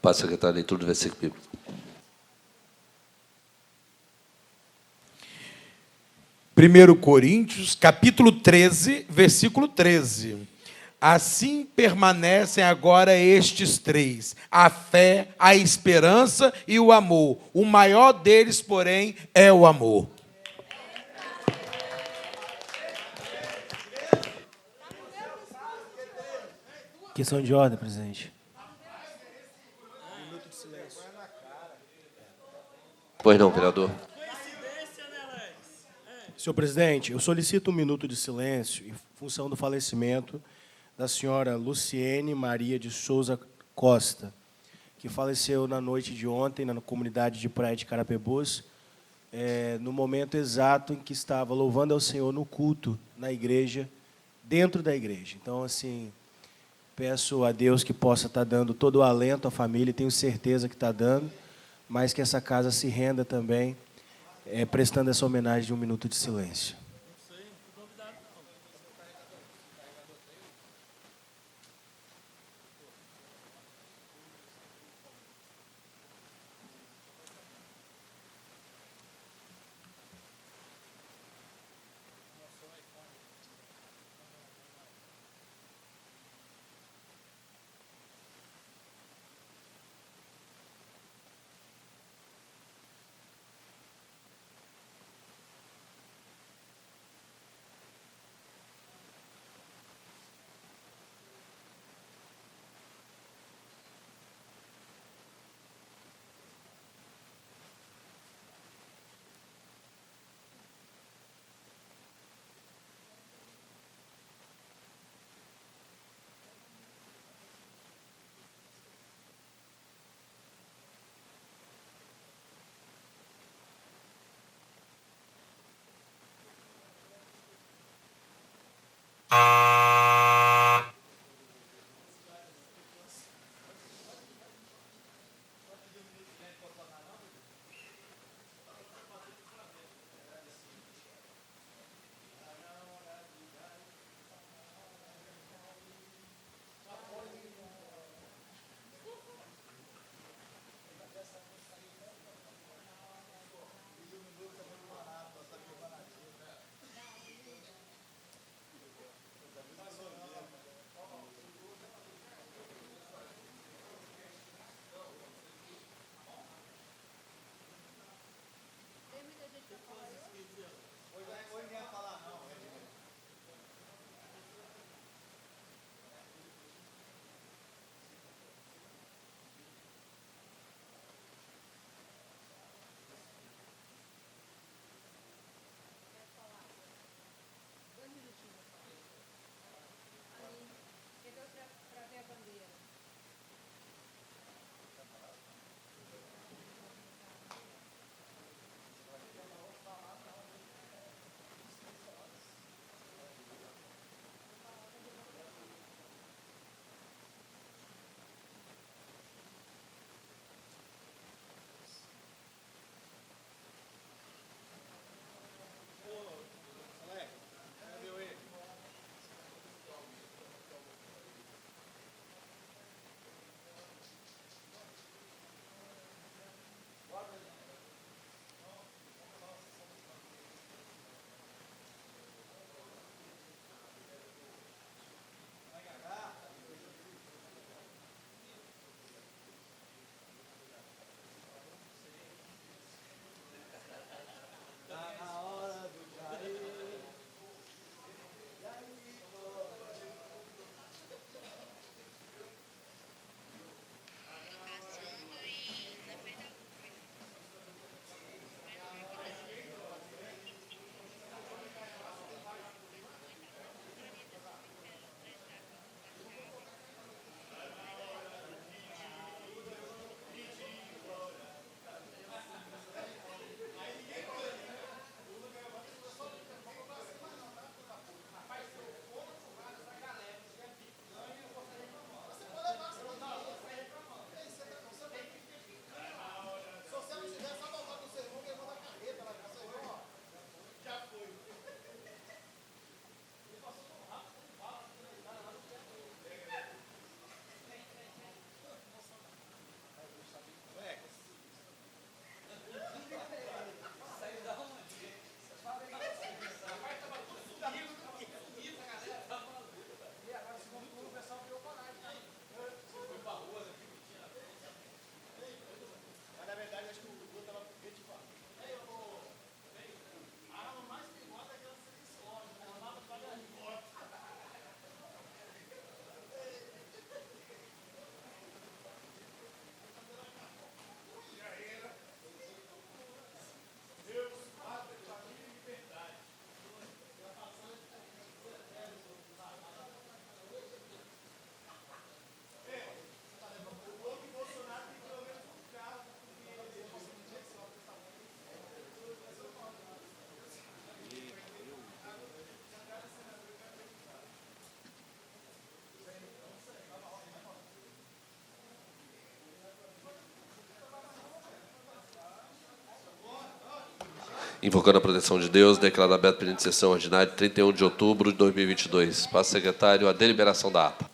Passa, secretário, a leitura do versículo bíblico. Primeiro Coríntios, capítulo 13, versículo 13. Assim permanecem agora estes três: a fé, a esperança e o amor. O maior deles, porém, é o amor. Questão de ordem, presidente. Pois não, vereador. Senhor presidente, eu solicito um minuto de silêncio em função do falecimento da senhora Luciene Maria de Souza Costa, que faleceu na noite de ontem na comunidade de Praia de Carapebus, no momento exato em que estava louvando ao Senhor no culto na igreja, dentro da igreja. Então, assim, peço a Deus que possa estar dando todo o alento à família, tenho certeza que está dando, mas que essa casa se renda também, prestando essa homenagem de um minuto de silêncio. Invocando a proteção de Deus, declaro aberta a período de sessão ordinária de 31 de outubro de 2022. Passo secretário a deliberação da APA.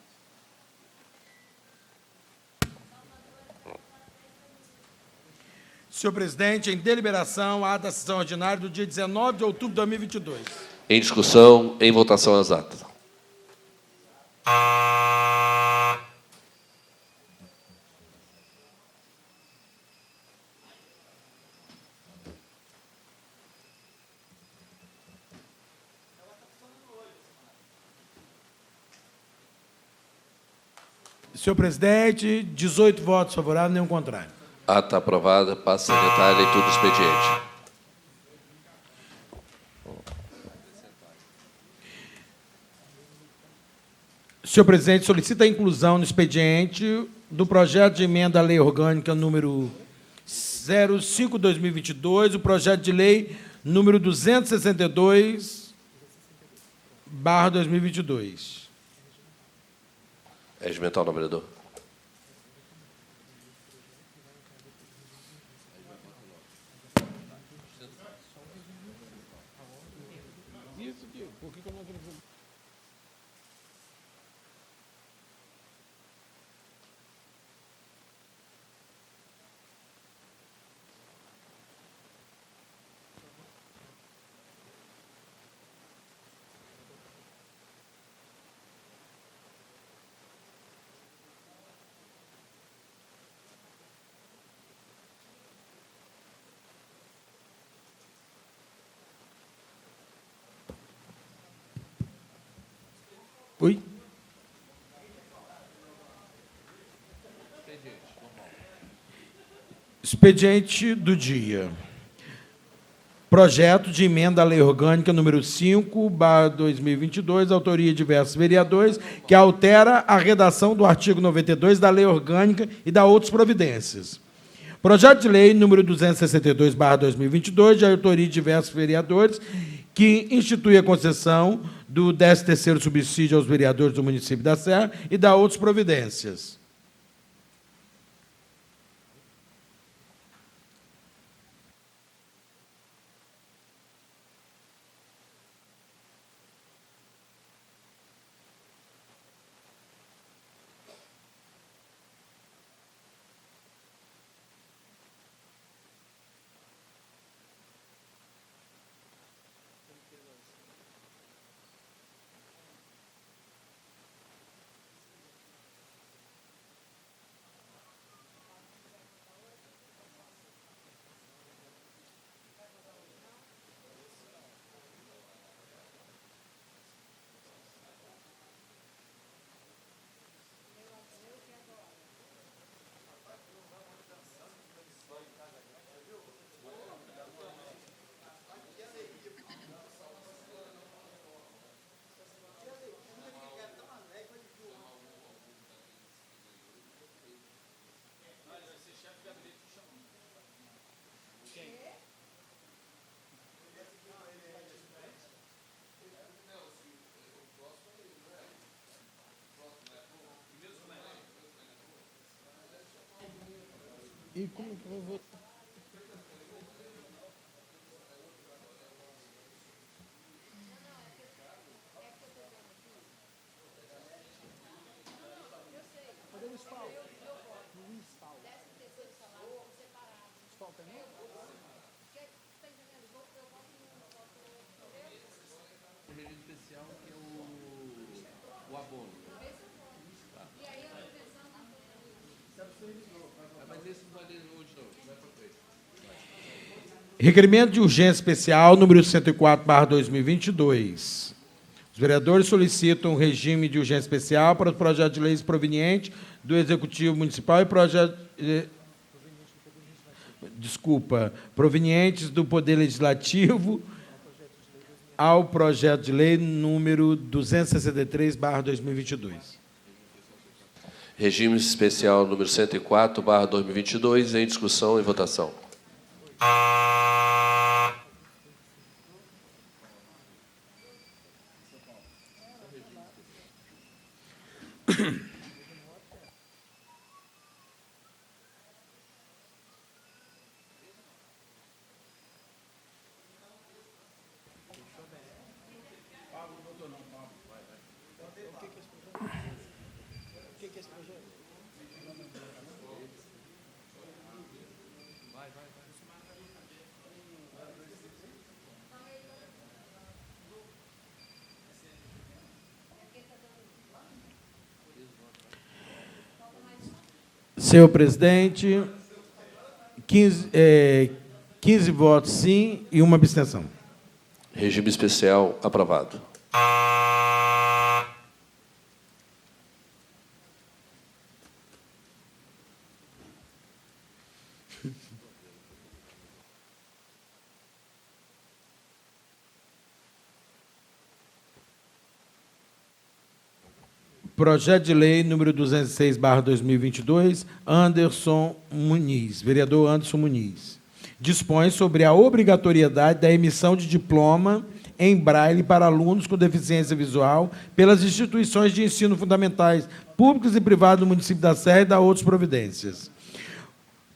Senhor presidente, em deliberação, a ata da sessão ordinária do dia 19 de outubro de 2022. Em discussão, em votação as atas. Senhor presidente, 18 votos favoráveis, nenhum contrário. Ata aprovada. Passo secretário a leitura do expediente. Senhor presidente, solicita a inclusão no expediente do projeto de emenda à lei orgânica número 05/2022, o projeto de lei número 262/2022. Regimental, novo vereador. Oi? Expediente do dia. Projeto de emenda à lei orgânica número 5/2022, autoria de diversos vereadores, que altera a redação do artigo 92 da lei orgânica e da outras providências. Projeto de lei número 262/2022, de autoria de diversos vereadores, que institui a concessão do 13º subsídio aos vereadores do município da Serra e da outras providências. E como eu vou... Requerimento de urgência especial número 104/2022. Os vereadores solicitam um regime de urgência especial para os projetos de leis provenientes do Executivo Municipal e provenientes do Poder Legislativo ao projeto de lei número 263/2022. Regime especial número 104/2022, em discussão e votação. Senhor presidente, 15 votos sim e uma abstenção. Regime especial aprovado. Projeto de lei número 206/2022, Anderson Muniz, vereador Anderson Muniz. Dispõe sobre a obrigatoriedade da emissão de diploma em braille para alunos com deficiência visual pelas instituições de ensino fundamentais, públicas e privadas do município da Serra e da outras providências.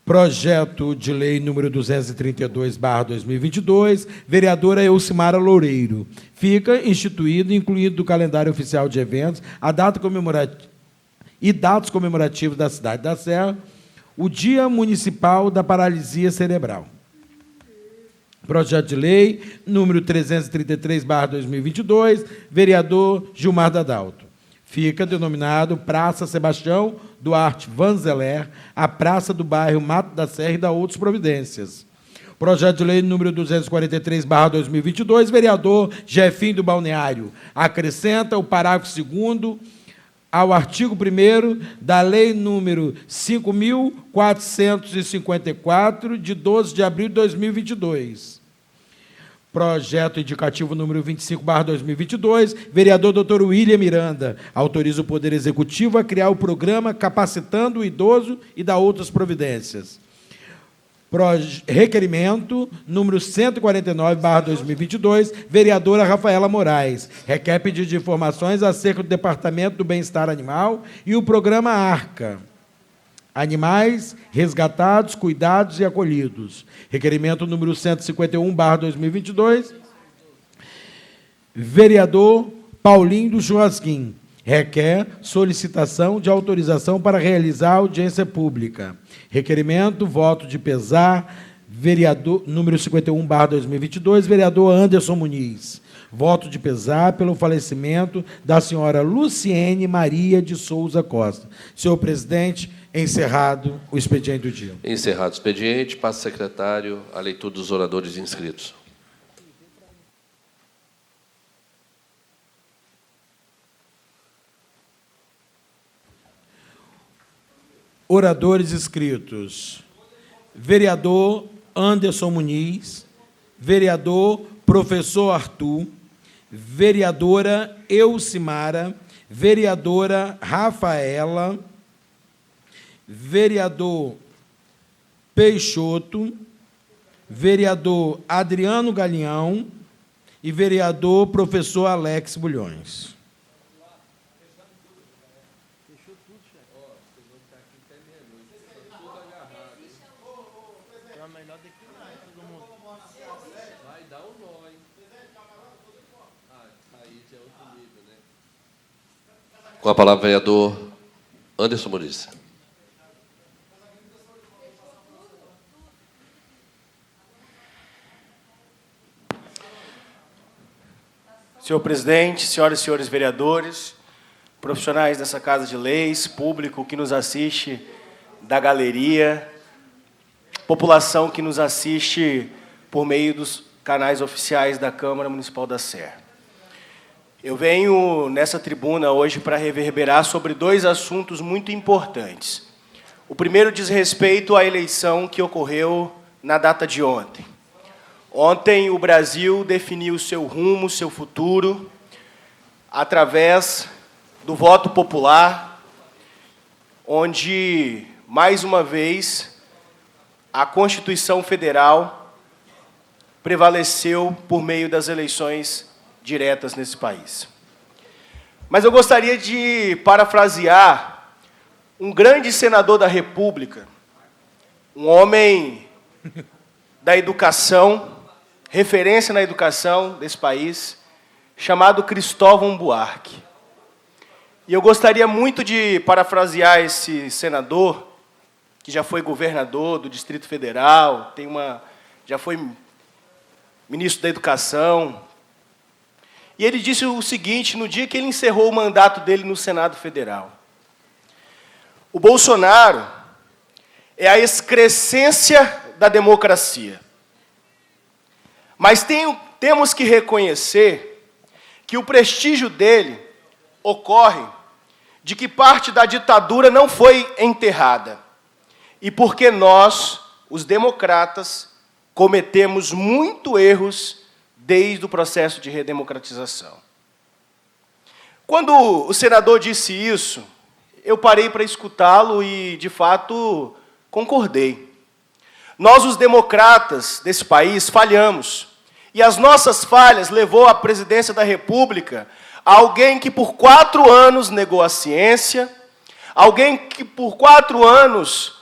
Projeto de lei número 232/2022, vereadora Elcimara Loureiro. Fica instituído, incluído do calendário oficial de eventos, a data comemorativa e dados comemorativos da cidade da Serra, o Dia Municipal da Paralisia Cerebral. Projeto de lei número 333/2022, vereador Gilmar Dadalto. Fica denominado Praça Sebastião Duarte Vanzeler, a praça do bairro Mato da Serra e da outras providências. Projeto de lei número 243/2022, vereador Jefinho do Balneário. Acrescenta o parágrafo 2º ao artigo 1º da lei número 5.454, de 12 de abril de 2022. Projeto indicativo número 25/2022, vereador Dr. William Miranda. Autoriza o Poder Executivo a criar o programa Capacitando o Idoso e da outras providências. Requerimento número 149/2022, vereadora Rafaela Moraes. Requer pedido de informações acerca do Departamento do Bem-Estar Animal e o programa ARCA. Animais resgatados, cuidados e acolhidos. Requerimento número 151/2022, vereador Paulinho do Churrasquim. Requer solicitação de autorização para realizar audiência pública. Requerimento, voto de pesar, vereador número 51/2022, vereador Anderson Muniz. Voto de pesar pelo falecimento da senhora Luciene Maria de Souza Costa. Senhor presidente, encerrado o expediente do dia. Encerrado o expediente, passa secretário a leitura dos oradores inscritos. Oradores inscritos. Vereador Anderson Muniz, vereador Professor Arthur, vereadora Elcimara, vereadora Rafaela, vereador Peixoto, vereador Adriano Galeão e vereador Professor Alex Bulhões. Com a palavra, vereador Anderson Muniz. Senhor presidente, senhoras e senhores vereadores, profissionais dessa Casa de Leis, público que nos assiste da galeria, população que nos assiste por meio dos canais oficiais da Câmara Municipal da Serra. Eu venho nessa tribuna hoje para reverberar sobre dois assuntos muito importantes. O primeiro diz respeito à eleição que ocorreu na data de ontem. Ontem o Brasil definiu seu rumo, seu futuro, através do voto popular, onde, mais uma vez, a Constituição Federal prevaleceu por meio das eleições diretas nesse país. Mas eu gostaria de parafrasear um grande senador da República, um homem da educação, referência na educação desse país, chamado Cristóvão Buarque. E eu gostaria muito de parafrasear esse senador, que já foi governador do Distrito Federal, já foi ministro da Educação. E ele disse o seguinte, no dia que ele encerrou o mandato dele no Senado Federal: o Bolsonaro é a excrescência da democracia. Mas temos que reconhecer que o prestígio dele ocorre de que parte da ditadura não foi enterrada. E porque nós, os democratas, cometemos muitos erros desde o processo de redemocratização. Quando o senador disse isso, eu parei para escutá-lo e, de fato, concordei. Nós, os democratas desse país, falhamos. E as nossas falhas levou à presidência da República alguém que por 4 anos negou a ciência, alguém que por 4 anos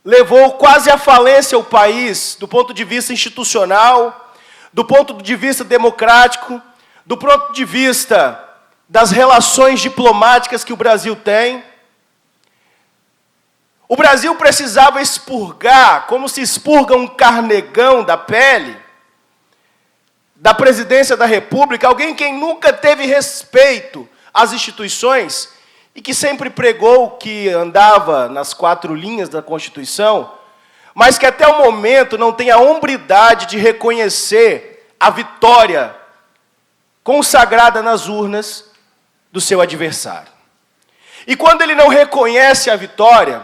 levou quase à falência o país do ponto de vista institucional, do ponto de vista democrático, do ponto de vista das relações diplomáticas que o Brasil tem. O Brasil precisava expurgar, como se expurga um carnegão da pele, da presidência da República, alguém quem nunca teve respeito às instituições e que sempre pregou que andava nas 4 linhas da Constituição, mas que até o momento não tem a hombridade de reconhecer a vitória consagrada nas urnas do seu adversário. E quando ele não reconhece a vitória,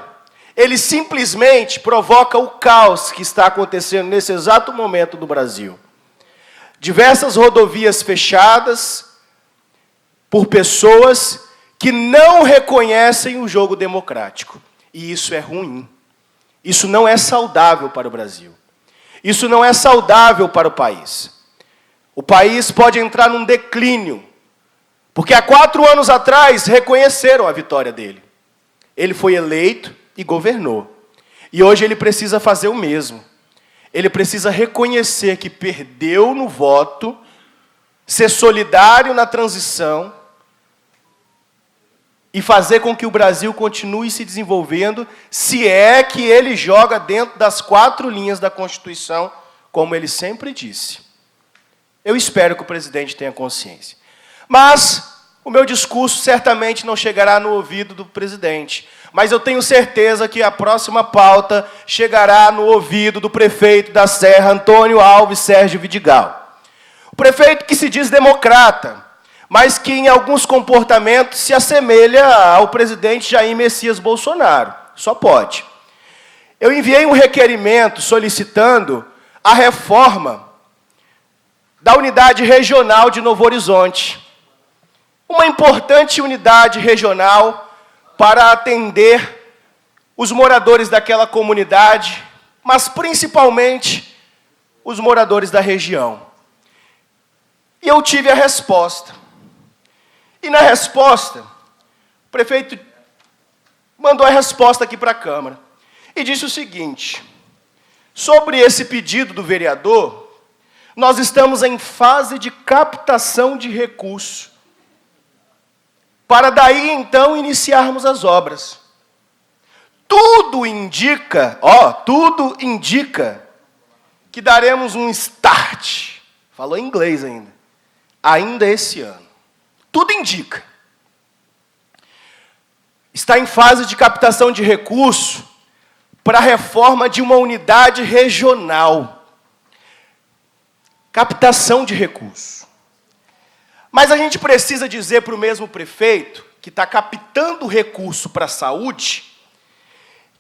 ele simplesmente provoca o caos que está acontecendo nesse exato momento no Brasil. Diversas rodovias fechadas por pessoas que não reconhecem o jogo democrático. E isso é ruim. Isso não é saudável para o Brasil. Isso não é saudável para o país. O país pode entrar num declínio, porque há 4 anos atrás reconheceram a vitória dele. Ele foi eleito e governou. E hoje ele precisa fazer o mesmo. Ele precisa reconhecer que perdeu no voto, ser solidário na transição e fazer com que o Brasil continue se desenvolvendo, se é que ele joga dentro das 4 linhas da Constituição, como ele sempre disse. Eu espero que o presidente tenha consciência. Mas o meu discurso certamente não chegará no ouvido do presidente, mas eu tenho certeza que a próxima pauta chegará no ouvido do prefeito da Serra, Antônio Alves Sérgio Vidigal. O prefeito que se diz democrata, mas que em alguns comportamentos se assemelha ao presidente Jair Messias Bolsonaro. Só pode. Eu enviei um requerimento solicitando a reforma da unidade regional de Novo Horizonte. Uma importante unidade regional para atender os moradores daquela comunidade, mas principalmente os moradores da região. E eu tive a resposta. E na resposta, o prefeito mandou a resposta aqui para a Câmara. E disse o seguinte: sobre esse pedido do vereador, nós estamos em fase de captação de recursos, para daí, então, iniciarmos as obras. Tudo indica que daremos um start, falou em inglês ainda esse ano. Tudo indica. Está em fase de captação de recursos para a reforma de uma unidade regional. Captação de recursos. Mas a gente precisa dizer para o mesmo prefeito, que está captando recurso para a saúde,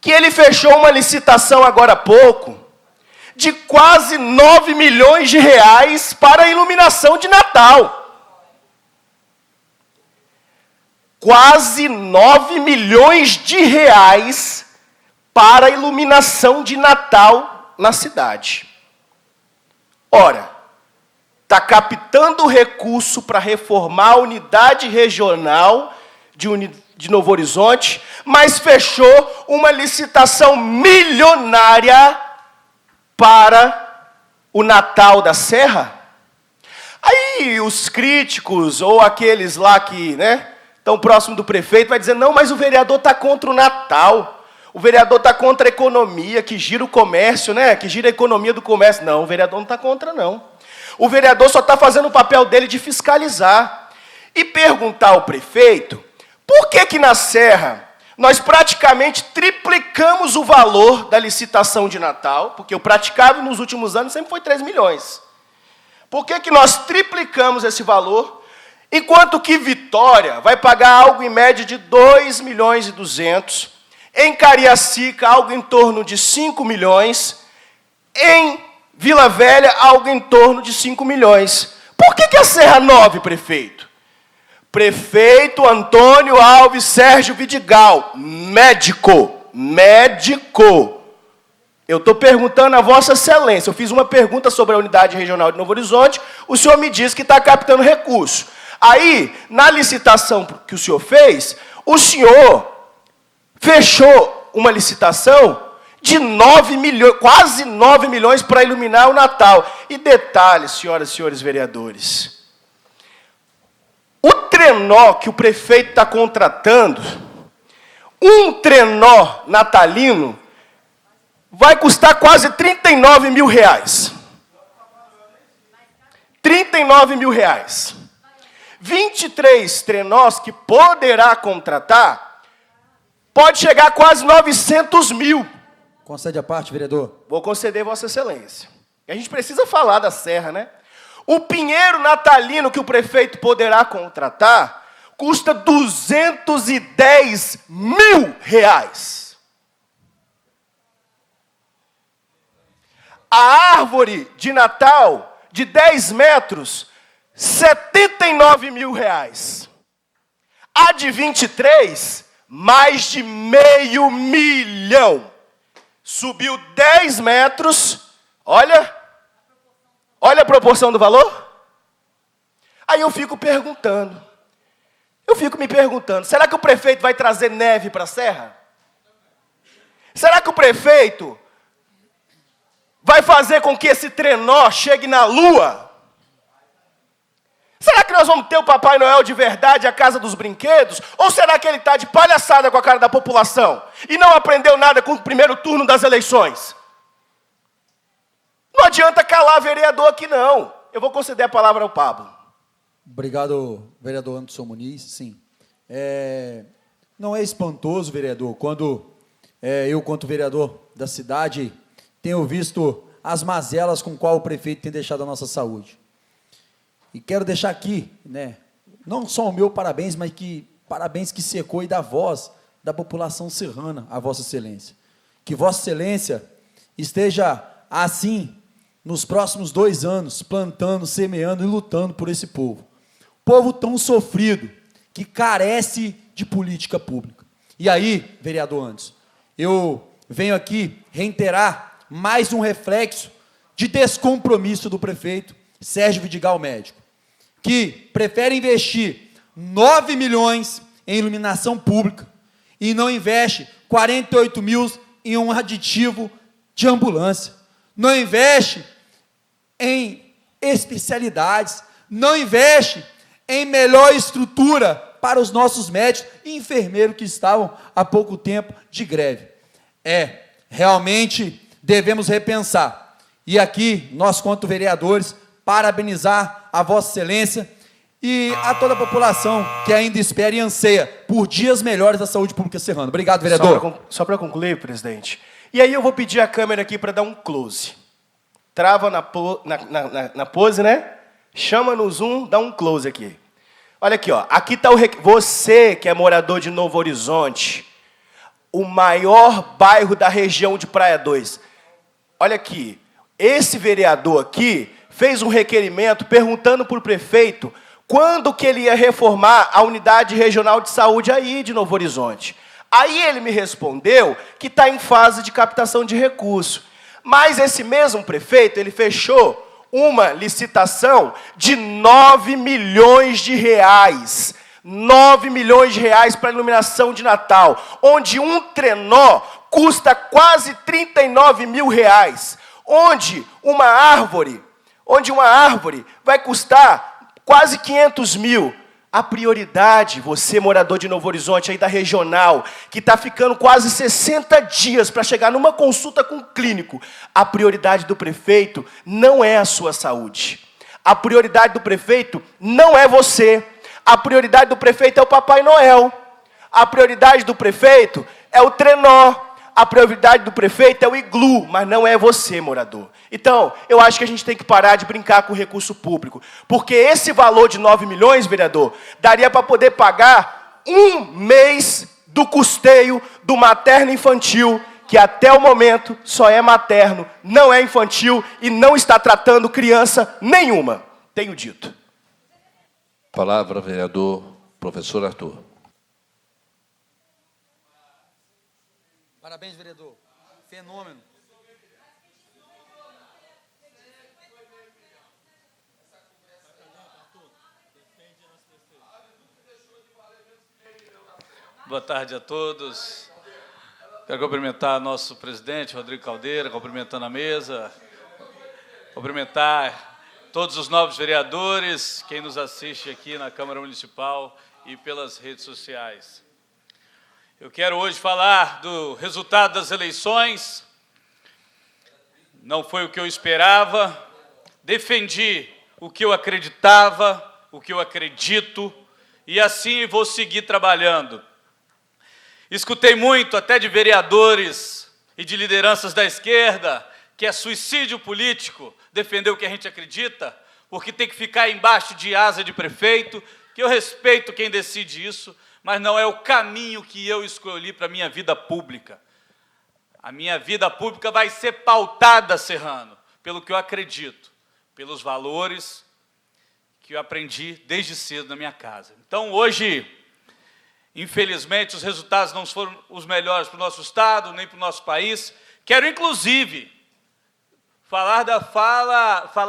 que ele fechou uma licitação agora há pouco, de quase 9 milhões de reais para a iluminação de Natal. Quase 9 milhões de reais para a iluminação de Natal na cidade. Ora, está captando recurso para reformar a unidade regional de Novo Horizonte, mas fechou uma licitação milionária para o Natal da Serra? Aí os críticos, ou aqueles lá que estão próximos do prefeito, vai dizer, não, mas o vereador está contra o Natal. O vereador está contra a economia, que gira o comércio, que gira a economia do comércio. Não, o vereador não está contra, não. O vereador só está fazendo o papel dele de fiscalizar. E perguntar ao prefeito, por que na Serra Nós praticamente triplicamos o valor da licitação de Natal, porque o praticável nos últimos anos sempre foi 3 milhões. Por que nós triplicamos esse valor, enquanto que Vitória vai pagar algo em média de 2 milhões e 200, em Cariacica algo em torno de 5 milhões, em Vila Velha algo em torno de 5 milhões. Por que a Serra 9, prefeito? Prefeito Antônio Alves Sérgio Vidigal, médico. Eu estou perguntando a Vossa Excelência. Eu fiz uma pergunta sobre a unidade regional de Novo Horizonte, o senhor me disse que está captando recurso. Aí, na licitação que o senhor fez, o senhor fechou uma licitação de 9 milhões, quase 9 milhões para iluminar o Natal. E detalhe, senhoras e senhores vereadores, o trenó que o prefeito está contratando, um trenó natalino, vai custar quase 39 mil reais. 39 mil reais. 23 trenós que poderá contratar, pode chegar a quase 900 mil. Concede a parte, vereador. Vou conceder, Vossa Excelência. E a gente precisa falar da Serra, né? O pinheiro natalino que o prefeito poderá contratar custa 210 mil reais. A árvore de Natal de 10 metros, 79 mil reais. A de 23, mais de meio milhão. Subiu 10 metros, olha a proporção do valor. Aí eu fico me perguntando, será que o prefeito vai trazer neve para a Serra? Será que o prefeito vai fazer com que esse trenó chegue na Lua? Será que nós vamos ter o Papai Noel de verdade, a Casa dos Brinquedos? Ou será que ele está de palhaçada com a cara da população e não aprendeu nada com o primeiro turno das eleições? Não adianta calar vereador aqui, não. Eu vou conceder a palavra ao Pablo. Obrigado, vereador Anderson Muniz. Sim. Não é espantoso, vereador, quando eu, quanto vereador da cidade, tenho visto as mazelas com qual o prefeito tem deixado a nossa saúde. E quero deixar aqui, né, não só o meu parabéns, mas parabéns que se ecoe da voz da população serrana, a Vossa Excelência. Que Vossa Excelência esteja assim, nos próximos 2 anos, plantando, semeando e lutando por esse povo. Povo tão sofrido, que carece de política pública. E aí, vereador Anderson, eu venho aqui reiterar mais um reflexo de descompromisso do prefeito Sérgio Vidigal, médico, que prefere investir 9 milhões em iluminação pública e não investe 48 mil em um aditivo de ambulância, não investe em especialidades, não investe em melhor estrutura para os nossos médicos e enfermeiros que estavam há pouco tempo de greve. Realmente devemos repensar. E aqui, nós, quanto vereadores, parabenizar a Vossa Excelência e a toda a população que ainda espera e anseia por dias melhores da saúde pública serrana. Obrigado, vereador. Só para concluir, presidente. E aí eu vou pedir a câmera aqui para dar um close. Trava na pose, né? Chama no zoom, dá um close aqui. Olha aqui, ó. Aqui está você que é morador de Novo Horizonte, o maior bairro da região de Praia 2. Olha aqui. Esse vereador aqui fez um requerimento perguntando para o prefeito quando que ele ia reformar a unidade regional de saúde aí de Novo Horizonte. Aí ele me respondeu que está em fase de captação de recurso. Mas esse mesmo prefeito, ele fechou uma licitação de 9 milhões de reais. 9 milhões de reais para iluminação de Natal, onde um trenó custa quase 39 mil reais. Onde uma árvore vai custar quase 500 mil. A prioridade, você morador de Novo Horizonte, aí da regional, que está ficando quase 60 dias para chegar numa consulta com um clínico, a prioridade do prefeito não é a sua saúde. A prioridade do prefeito não é você. A prioridade do prefeito é o Papai Noel. A prioridade do prefeito é o trenó. A prioridade do prefeito é o iglu, mas não é você, morador. Então, eu acho que a gente tem que parar de brincar com o recurso público. Porque esse valor de 9 milhões, vereador, daria para poder pagar um mês do custeio do materno infantil, que até o momento só é materno, não é infantil e não está tratando criança nenhuma. Tenho dito. Palavra, vereador professor Arthur. Parabéns, vereador. Fenômeno. Boa tarde a todos. Quero cumprimentar nosso presidente, Rodrigo Caldeira, cumprimentando a mesa, cumprimentar todos os novos vereadores, quem nos assiste aqui na Câmara Municipal e pelas redes sociais. Eu quero hoje falar do resultado das eleições. Não foi o que eu esperava. Defendi o que eu acreditava, o que eu acredito, e assim vou seguir trabalhando. Escutei muito, até de vereadores e de lideranças da esquerda, que é suicídio político defender o que a gente acredita, porque tem que ficar embaixo de asa de prefeito, que eu respeito quem decide isso, mas não é o caminho que eu escolhi para a minha vida pública. A minha vida pública vai ser pautada, Serrano, pelo que eu acredito, pelos valores que eu aprendi desde cedo na minha casa. Então, hoje, infelizmente, os resultados não foram os melhores para o nosso Estado, nem para o nosso país. Quero, inclusive, falar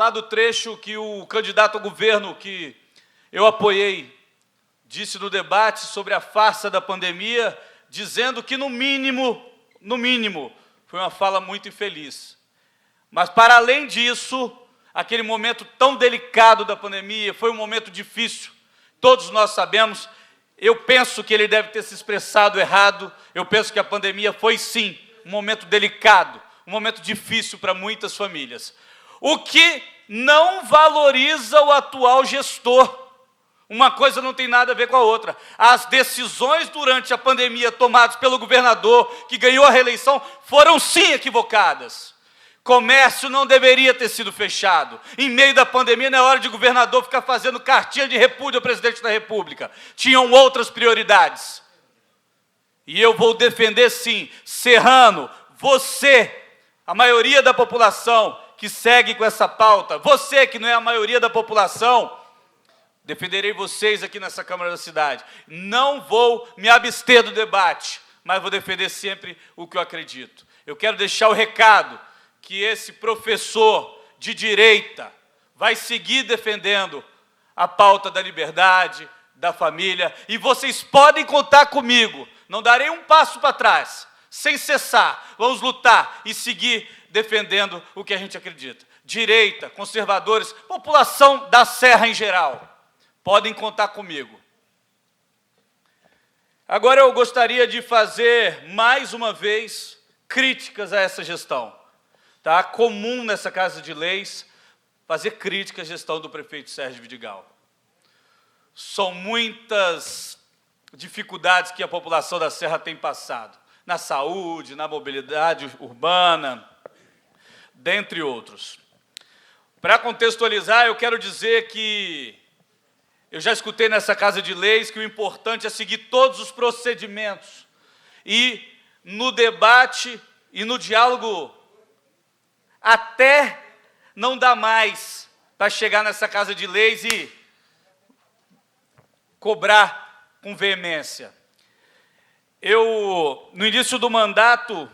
do trecho que o candidato ao governo que eu apoiei disse no debate sobre a farsa da pandemia, dizendo que, no mínimo, foi uma fala muito infeliz. Mas, para além disso, aquele momento tão delicado da pandemia, foi um momento difícil, todos nós sabemos. Eu penso que ele deve ter se expressado errado, eu penso que a pandemia foi, sim, um momento delicado, um momento difícil para muitas famílias. O que não valoriza o atual gestor. Uma coisa não tem nada a ver com a outra. As decisões durante a pandemia tomadas pelo governador, que ganhou a reeleição, foram sim equivocadas. Comércio não deveria ter sido fechado. Em meio da pandemia, não é hora de governador ficar fazendo cartinha de repúdio ao presidente da República. Tinham outras prioridades. E eu vou defender sim, Serrano, você, a maioria da população que segue com essa pauta, você que não é a maioria da população, defenderei vocês aqui nessa Câmara da Cidade. Não vou me abster do debate, mas vou defender sempre o que eu acredito. Eu quero deixar o recado que esse professor de direita vai seguir defendendo a pauta da liberdade, da família, e vocês podem contar comigo. Não darei um passo para trás, sem cessar. Vamos lutar e seguir defendendo o que a gente acredita. Direita, conservadores, população da Serra em geral. Podem contar comigo. Agora eu gostaria de fazer, mais uma vez, críticas a essa gestão. Tá? Comum nessa Casa de Leis fazer crítica à gestão do prefeito Sérgio Vidigal. São muitas dificuldades que a população da Serra tem passado. Na saúde, na mobilidade urbana, dentre outros. Para contextualizar, eu quero dizer que eu já escutei nessa Casa de Leis que o importante é seguir todos os procedimentos. E no debate e no diálogo, até não dá mais para chegar nessa Casa de Leis e cobrar com veemência. Eu, no início do mandato,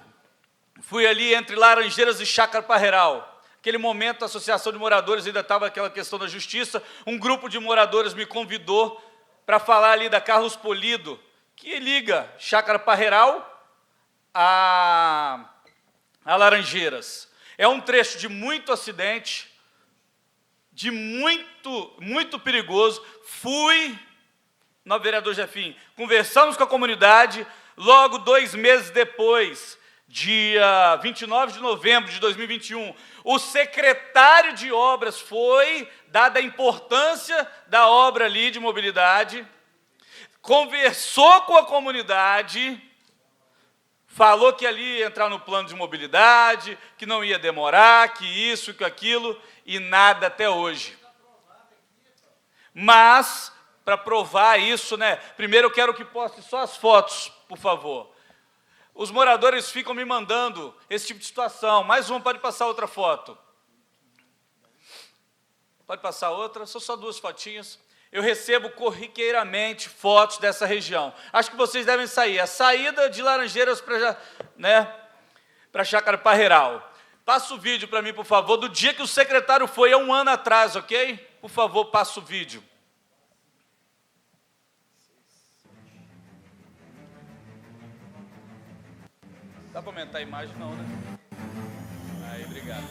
fui ali entre Laranjeiras e Chácara Parreiral. Naquele momento, a Associação de Moradores ainda estava aquela questão da justiça. Um grupo de moradores me convidou para falar ali da Carlos Polido, que liga Chácara Parreiral a Laranjeiras. É um trecho de muito acidente, de muito perigoso. Fui, no vereador Jefim, conversamos com a comunidade, logo 2 meses depois, dia 29 de novembro de 2021, o secretário de obras foi, dada a importância da obra ali de mobilidade, conversou com a comunidade, falou que ali ia entrar no plano de mobilidade, que não ia demorar, que isso, que aquilo, e nada até hoje. Mas, para provar isso, né, primeiro eu quero que poste só as fotos, por favor. Os moradores ficam me mandando esse tipo de situação. Mais uma, pode passar outra foto. Pode passar outra, são só 2 fotinhas. Eu recebo corriqueiramente fotos dessa região. Acho que vocês devem sair. A saída de Laranjeiras para, né, para Chácara Parreiral. Passa o vídeo para mim, por favor, do dia que o secretário foi, há 1 ano atrás, ok? Por favor, passa o vídeo. Dá para aumentar a imagem? Não, né? Aí, obrigado.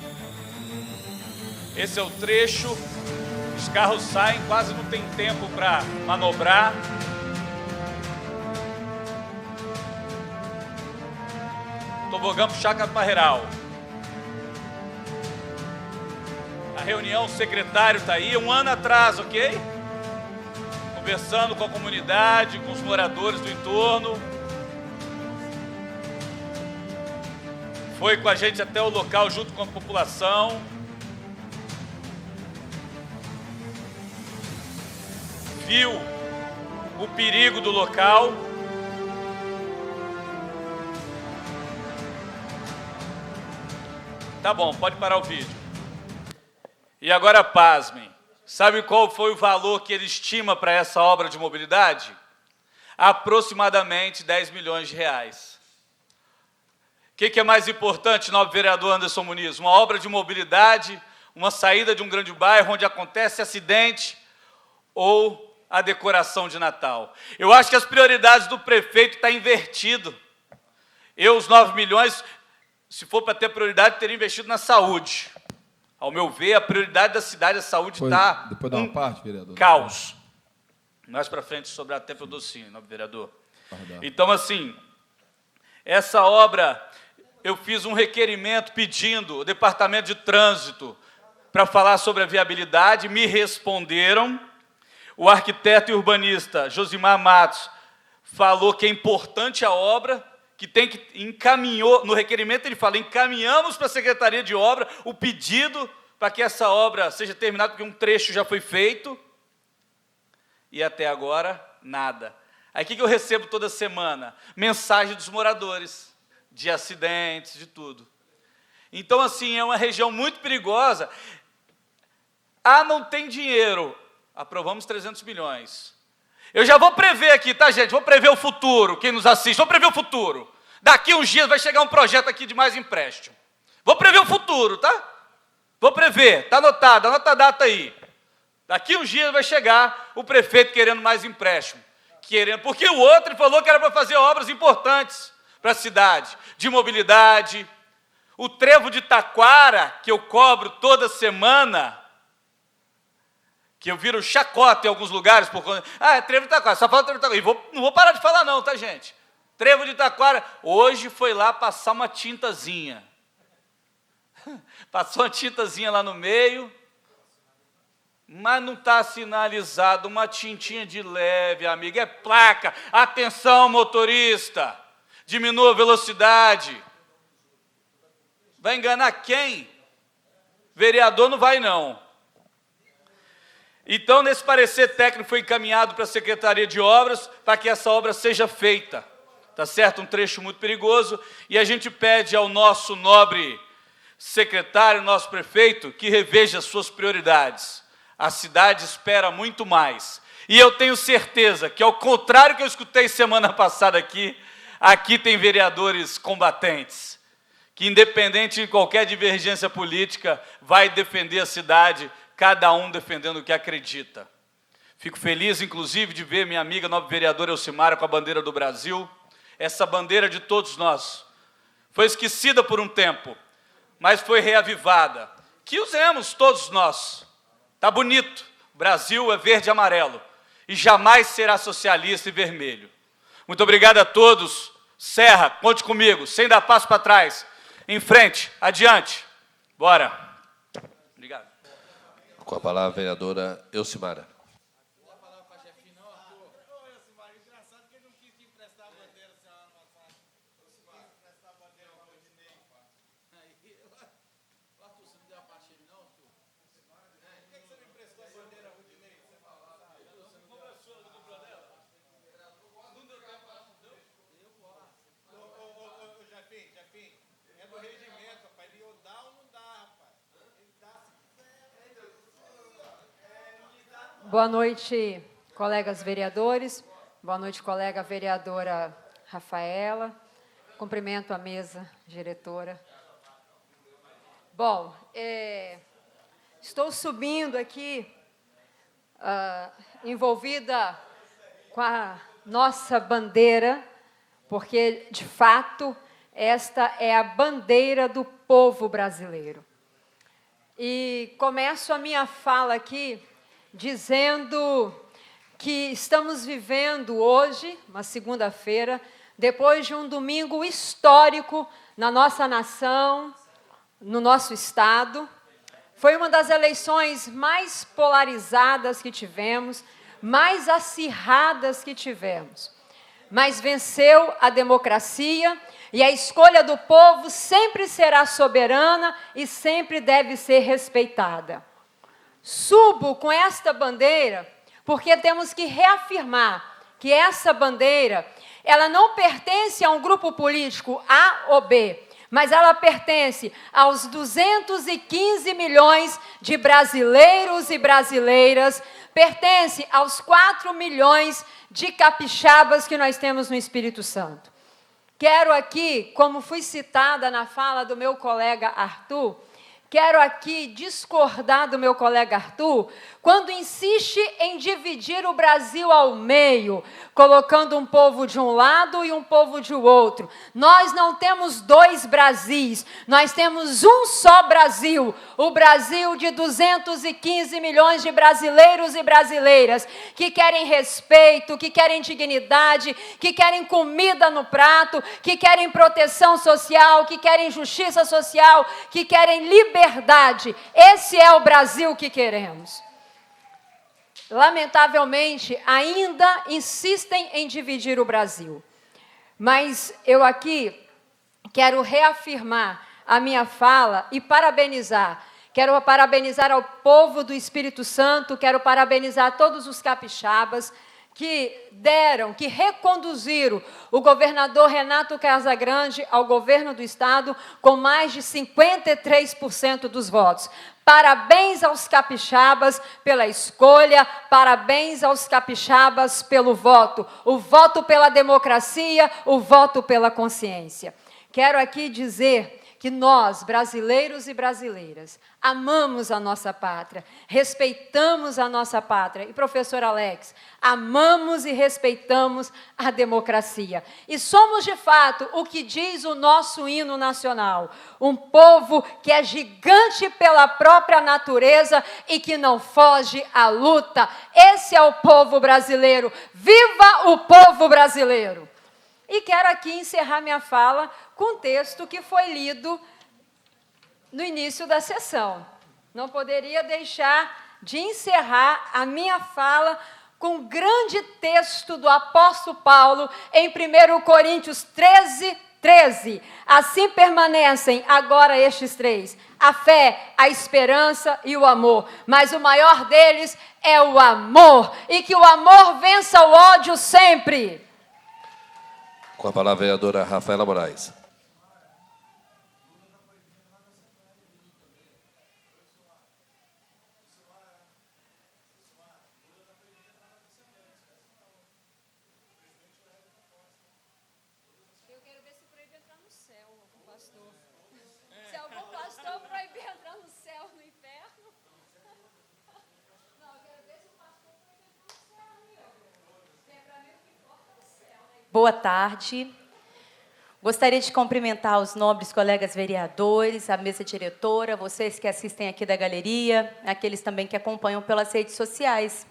Esse é o trecho. Os carros saem, quase não tem tempo para manobrar. Tobogã para Chácara Parreiral. A reunião, o secretário está aí, 1 ano atrás, ok? Conversando com a comunidade, com os moradores do entorno. Foi com a gente até o local, junto com a população. Viu o perigo do local. Tá bom, pode parar o vídeo. E agora, pasmem. Sabe qual foi o valor que ele estima para essa obra de mobilidade? Aproximadamente 10 milhões de reais. O que é mais importante, nobre vereador Anderson Muniz? Uma obra de mobilidade, uma saída de um grande bairro onde acontece acidente ou a decoração de Natal? Eu acho que as prioridades do prefeito estão invertidas. Os 9 milhões, se for para ter prioridade, teria investido na saúde. Ao meu ver, a prioridade da cidade, a saúde está depois dá uma parte, vereador. Caos. Mais para frente, sobrar tempo eu dou sim, nobre vereador. Então, assim, essa obra, eu fiz um requerimento pedindo o Departamento de Trânsito para falar sobre a viabilidade, me responderam. O arquiteto e urbanista Josimar Matos falou que é importante a obra, que tem que encaminhou, no requerimento ele fala, encaminhamos para a Secretaria de Obra o pedido para que essa obra seja terminada, porque um trecho já foi feito, e até agora, nada. Aí o que eu recebo toda semana? Mensagem dos moradores, de acidentes, de tudo. Então, assim, é uma região muito perigosa. Ah, não tem dinheiro. Aprovamos 300 milhões. Eu já vou prever aqui, tá, gente? Vou prever o futuro, quem nos assiste, vou prever o futuro. Daqui uns dias vai chegar um projeto aqui de mais empréstimo. Vou prever o futuro, tá? Vou prever, tá anotado, anota a data aí. Daqui uns dias vai chegar o prefeito querendo mais empréstimo. Porque o outro falou que era para fazer obras importantes para a cidade, de mobilidade. O trevo de Taquara, que eu cobro toda semana, que eu viro chacota em alguns lugares, por conta... é trevo de Taquara, só fala trevo de Taquara. E não vou parar de falar não, tá, gente? Trevo de Taquara, hoje foi lá passar uma tintazinha. Passou uma tintazinha lá no meio, mas não está sinalizado, uma tintinha de leve, amigo, é placa. Atenção, motorista, diminua a velocidade. Vai enganar quem? Vereador não vai, não. Então, nesse parecer técnico foi encaminhado para a Secretaria de Obras para que essa obra seja feita. Tá certo? Um trecho muito perigoso. E a gente pede ao nosso nobre secretário, nosso prefeito, que reveja as suas prioridades. A cidade espera muito mais. E eu tenho certeza que, ao contrário que eu escutei semana passada aqui tem vereadores combatentes, que, independente de qualquer divergência política, vai defender a cidade, cada um defendendo o que acredita. Fico feliz, inclusive, de ver minha amiga, nobre vereadora Elcimara, com a bandeira do Brasil. Essa bandeira de todos nós foi esquecida por um tempo, mas foi reavivada. Que usemos todos nós. Está bonito. O Brasil é verde e amarelo. E jamais será socialista e vermelho. Muito obrigado a todos. Serra, conte comigo, sem dar passo para trás. Em frente, adiante. Bora. Obrigado. Com a palavra, a vereadora Elcimara. Boa noite, colegas vereadores. Boa noite, colega vereadora Rafaela. Cumprimento a mesa diretora. Bom, estou subindo aqui, envolvida com a nossa bandeira, porque, de fato, esta é a bandeira do povo brasileiro. E começo a minha fala aqui dizendo que estamos vivendo hoje, uma segunda-feira, depois de um domingo histórico na nossa nação, no nosso estado. Foi uma das eleições mais polarizadas que tivemos, mais acirradas que tivemos. Mas venceu a democracia e a escolha do povo sempre será soberana e sempre deve ser respeitada. Subo com esta bandeira porque temos que reafirmar que essa bandeira, ela não pertence a um grupo político A ou B, mas ela pertence aos 215 milhões de brasileiros e brasileiras, pertence aos 4 milhões de capixabas que nós temos no Espírito Santo. Quero aqui, como fui citada na fala do meu colega Arthur, quero aqui discordar do meu colega Arthur, quando insiste em dividir o Brasil ao meio, colocando um povo de um lado e um povo de outro. Nós não temos 2 Brasis, nós temos um só Brasil, o Brasil de 215 milhões de brasileiros e brasileiras, que querem respeito, que querem dignidade, que querem comida no prato, que querem proteção social, que querem justiça social, que querem liberdade. Esse é o Brasil que queremos. Lamentavelmente, ainda insistem em dividir o Brasil. Mas eu aqui quero reafirmar a minha fala e parabenizar. Quero parabenizar ao povo do Espírito Santo, quero parabenizar todos os capixabas que reconduziram o governador Renato Casagrande ao governo do Estado com mais de 53% dos votos. Parabéns aos capixabas pela escolha, parabéns aos capixabas pelo voto. O voto pela democracia, o voto pela consciência. Quero aqui dizer que nós, brasileiros e brasileiras, amamos a nossa pátria, respeitamos a nossa pátria. E, professor Alex, amamos e respeitamos a democracia. E somos, de fato, o que diz o nosso hino nacional, um povo que é gigante pela própria natureza e que não foge à luta. Esse é o povo brasileiro. Viva o povo brasileiro! E quero aqui encerrar minha fala com um texto que foi lido no início da sessão. Não poderia deixar de encerrar a minha fala com um grande texto do apóstolo Paulo em 1 Coríntios 13, 13. Assim permanecem agora estes 3, a fé, a esperança e o amor. Mas o maior deles é o amor, e que o amor vença o ódio sempre. Com a palavra a vereadora Rafaela Moraes. Eu quero ver se proíbe entrar no céu, algum pastor. Se algum pastor proibir entrar no céu, no inferno. Não, eu quero ver se o pastor proíbe entrar no céu. Que é para mim o que importa no céu, né? Boa tarde. Gostaria de cumprimentar os nobres colegas vereadores, a mesa diretora, vocês que assistem aqui da galeria, aqueles também que acompanham pelas redes sociais.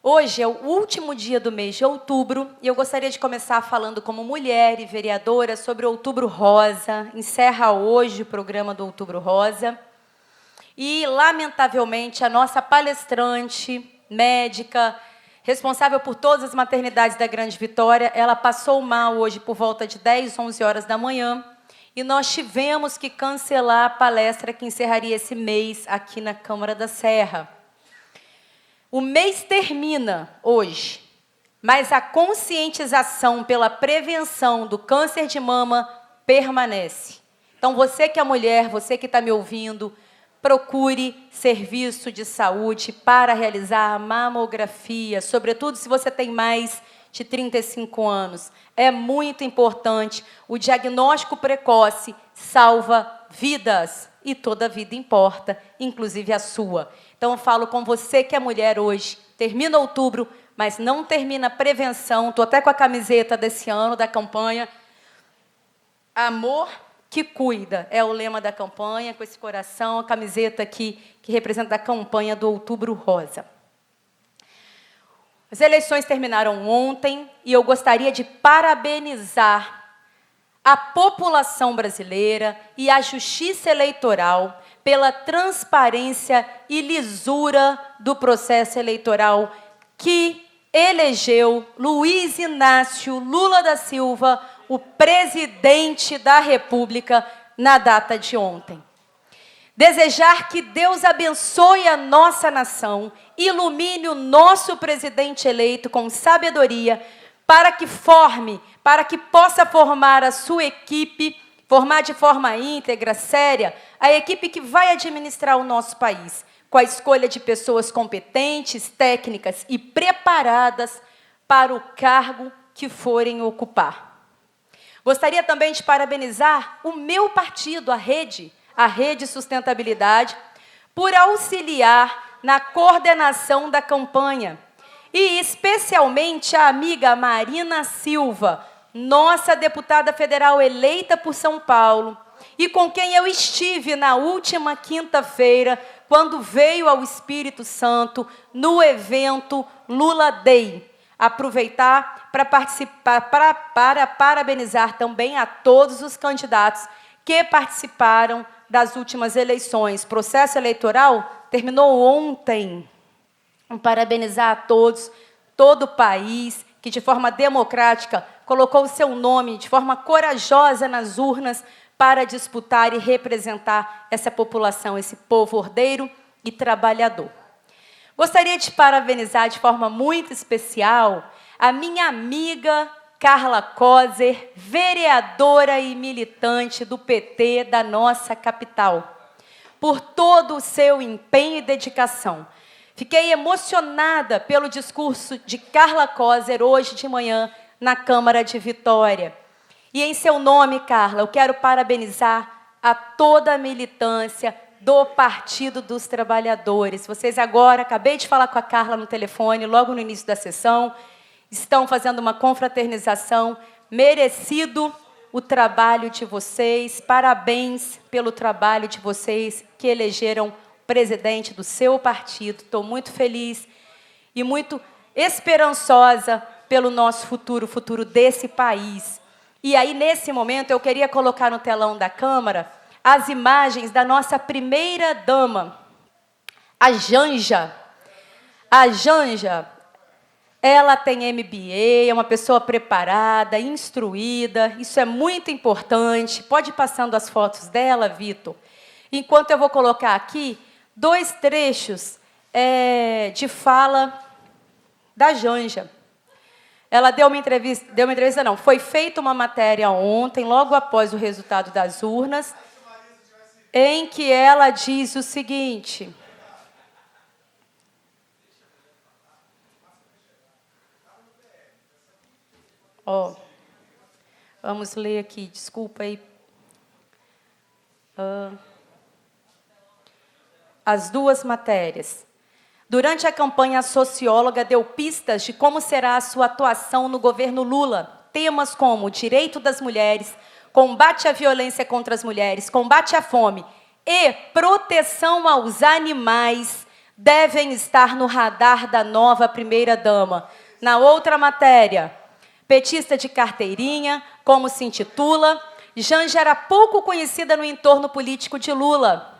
Hoje é o último dia do mês de outubro e eu gostaria de começar falando como mulher e vereadora sobre o Outubro Rosa. Encerra hoje o programa do Outubro Rosa. E, lamentavelmente, a nossa palestrante, médica, responsável por todas as maternidades da Grande Vitória, ela passou mal hoje por volta de 10, 11 horas da manhã, e nós tivemos que cancelar a palestra que encerraria esse mês aqui na Câmara da Serra. O mês termina hoje, mas a conscientização pela prevenção do câncer de mama permanece. Então, você que é mulher, você que está me ouvindo, procure serviço de saúde para realizar a mamografia, sobretudo se você tem mais de 35 anos. É muito importante. O diagnóstico precoce salva vidas e toda vida importa, inclusive a sua. Então, eu falo com você que é mulher hoje. Termina outubro, mas não termina a prevenção. Estou até com a camiseta desse ano, da campanha. Amor que cuida, é o lema da campanha, com esse coração, a camiseta aqui, que representa a campanha do Outubro Rosa. As eleições terminaram ontem e eu gostaria de parabenizar a população brasileira e a Justiça Eleitoral pela transparência e lisura do processo eleitoral que elegeu Luiz Inácio Lula da Silva, o presidente da República, na data de ontem. Desejar que Deus abençoe a nossa nação, ilumine o nosso presidente eleito com sabedoria, para que possa formar a sua equipe, formar de forma íntegra, séria, a equipe que vai administrar o nosso país, com a escolha de pessoas competentes, técnicas e preparadas para o cargo que forem ocupar. Gostaria também de parabenizar o meu partido, a Rede Sustentabilidade, por auxiliar na coordenação da campanha. E especialmente a amiga Marina Silva, nossa deputada federal eleita por São Paulo, e com quem eu estive na última quinta-feira, quando veio ao Espírito Santo, no evento Lula Day. Aproveitar para participar, para parabenizar também a todos os candidatos que participaram das últimas eleições. O processo eleitoral terminou ontem. Parabenizar a todos, todo o país, que de forma democrática colocou o seu nome de forma corajosa nas urnas para disputar e representar essa população, esse povo ordeiro e trabalhador. Gostaria de parabenizar de forma muito especial a minha amiga Carla Coser, vereadora e militante do PT da nossa capital, por todo o seu empenho e dedicação. Fiquei emocionada pelo discurso de Carla Coser hoje de manhã na Câmara de Vitória. E em seu nome, Carla, eu quero parabenizar a toda a militância do Partido dos Trabalhadores. Vocês agora, acabei de falar com a Carla no telefone, logo no início da sessão, estão fazendo uma confraternização, merecido o trabalho de vocês, parabéns pelo trabalho de vocês que elegeram presidente do seu partido. Estou muito feliz e muito esperançosa pelo nosso futuro, o futuro desse país. E aí, nesse momento, eu queria colocar no telão da Câmara as imagens da nossa primeira-dama, a Janja. A Janja, ela tem MBA, é uma pessoa preparada, instruída, isso é muito importante. Pode ir passando as fotos dela, Vitor. Enquanto eu vou colocar aqui 2 trechos de fala da Janja. Ela deu uma entrevista não, foi feita uma matéria ontem, logo após o resultado das urnas, em que ela diz o seguinte: vamos ler aqui, desculpa aí. As 2 matérias. Durante a campanha, a socióloga deu pistas de como será a sua atuação no governo Lula. Temas como o direito das mulheres, combate à violência contra as mulheres, combate à fome e proteção aos animais devem estar no radar da nova primeira-dama. Na outra matéria, petista de carteirinha, como se intitula, Janja era pouco conhecida no entorno político de Lula.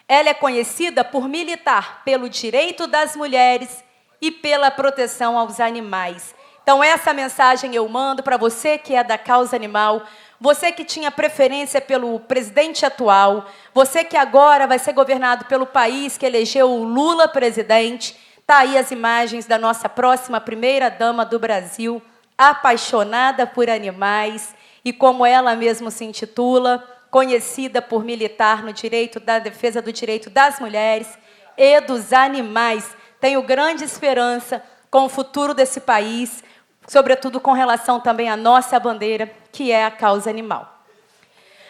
Ela é conhecida por militar pelo direito das mulheres e pela proteção aos animais. Então, essa mensagem eu mando para você que é da causa animal, você que tinha preferência pelo presidente atual, você que agora vai ser governado pelo país que elegeu o Lula presidente. Está aí as imagens da nossa próxima primeira-dama do Brasil, apaixonada por animais e, como ela mesma se intitula, conhecida por militar no direito da defesa do direito das mulheres e dos animais. Tenho grande esperança com o futuro desse país, sobretudo com relação também à nossa bandeira, que é a causa animal.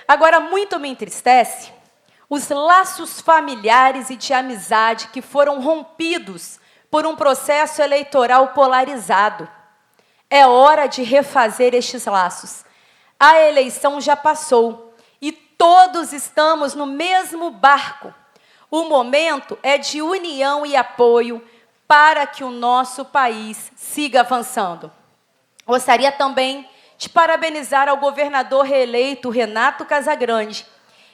Agora, muito me entristece os laços familiares e de amizade que foram rompidos por um processo eleitoral polarizado. É hora de refazer estes laços. A eleição já passou e todos estamos no mesmo barco. O momento é de união e apoio para que o nosso país siga avançando. Gostaria também de parabenizar ao governador reeleito Renato Casagrande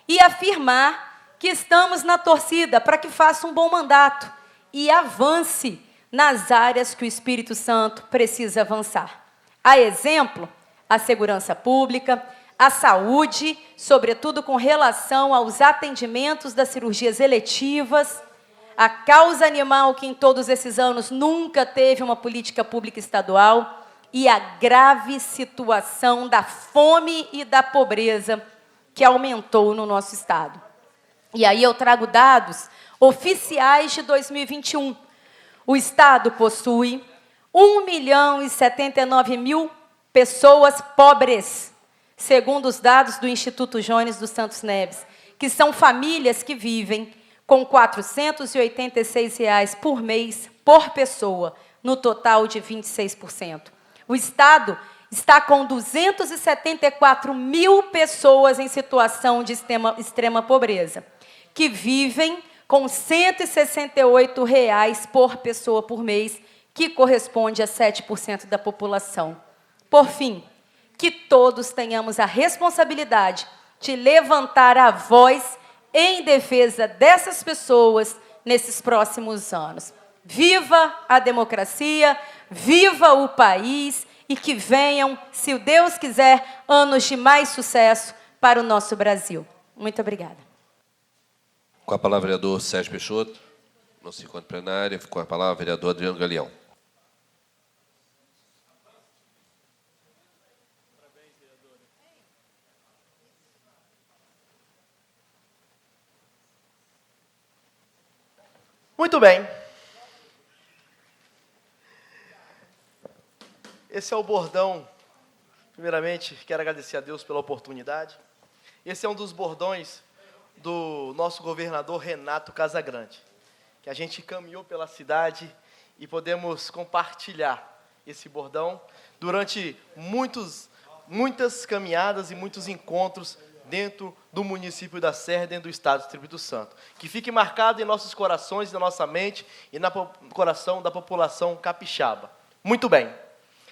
e afirmar que estamos na torcida para que faça um bom mandato e avance nas áreas que o Espírito Santo precisa avançar. A exemplo, a segurança pública, a saúde, sobretudo com relação aos atendimentos das cirurgias eletivas, a causa animal, que em todos esses anos nunca teve uma política pública estadual, e a grave situação da fome e da pobreza que aumentou no nosso estado. E aí eu trago dados oficiais de 2021. O estado possui 1.079.000 pessoas pobres, segundo os dados do Instituto Jones dos Santos Neves, que são famílias que vivem com R$ 486 por mês por pessoa, no total de 26%. O estado está com 274.000 pessoas em situação de extrema pobreza, que vivem com R$ 168 por pessoa por mês, que corresponde a 7% da população. Por fim, que todos tenhamos a responsabilidade de levantar a voz em defesa dessas pessoas nesses próximos anos. Viva a democracia, viva o país e que venham, se o Deus quiser, anos de mais sucesso para o nosso Brasil. Muito obrigada. Com a palavra, vereador Sérgio Peixoto. Não se encontra plenária. Com a palavra, vereador Adriano Galeão. Muito bem. Esse é o bordão. Primeiramente, quero agradecer a Deus pela oportunidade. Esse é um dos bordões do nosso governador Renato Casagrande, que a gente caminhou pela cidade e podemos compartilhar esse bordão durante muitas caminhadas e muitos encontros dentro do município da Serra, dentro do estado do Espírito Santo. Que fique marcado em nossos corações, na nossa mente e no coração da população capixaba. Muito bem.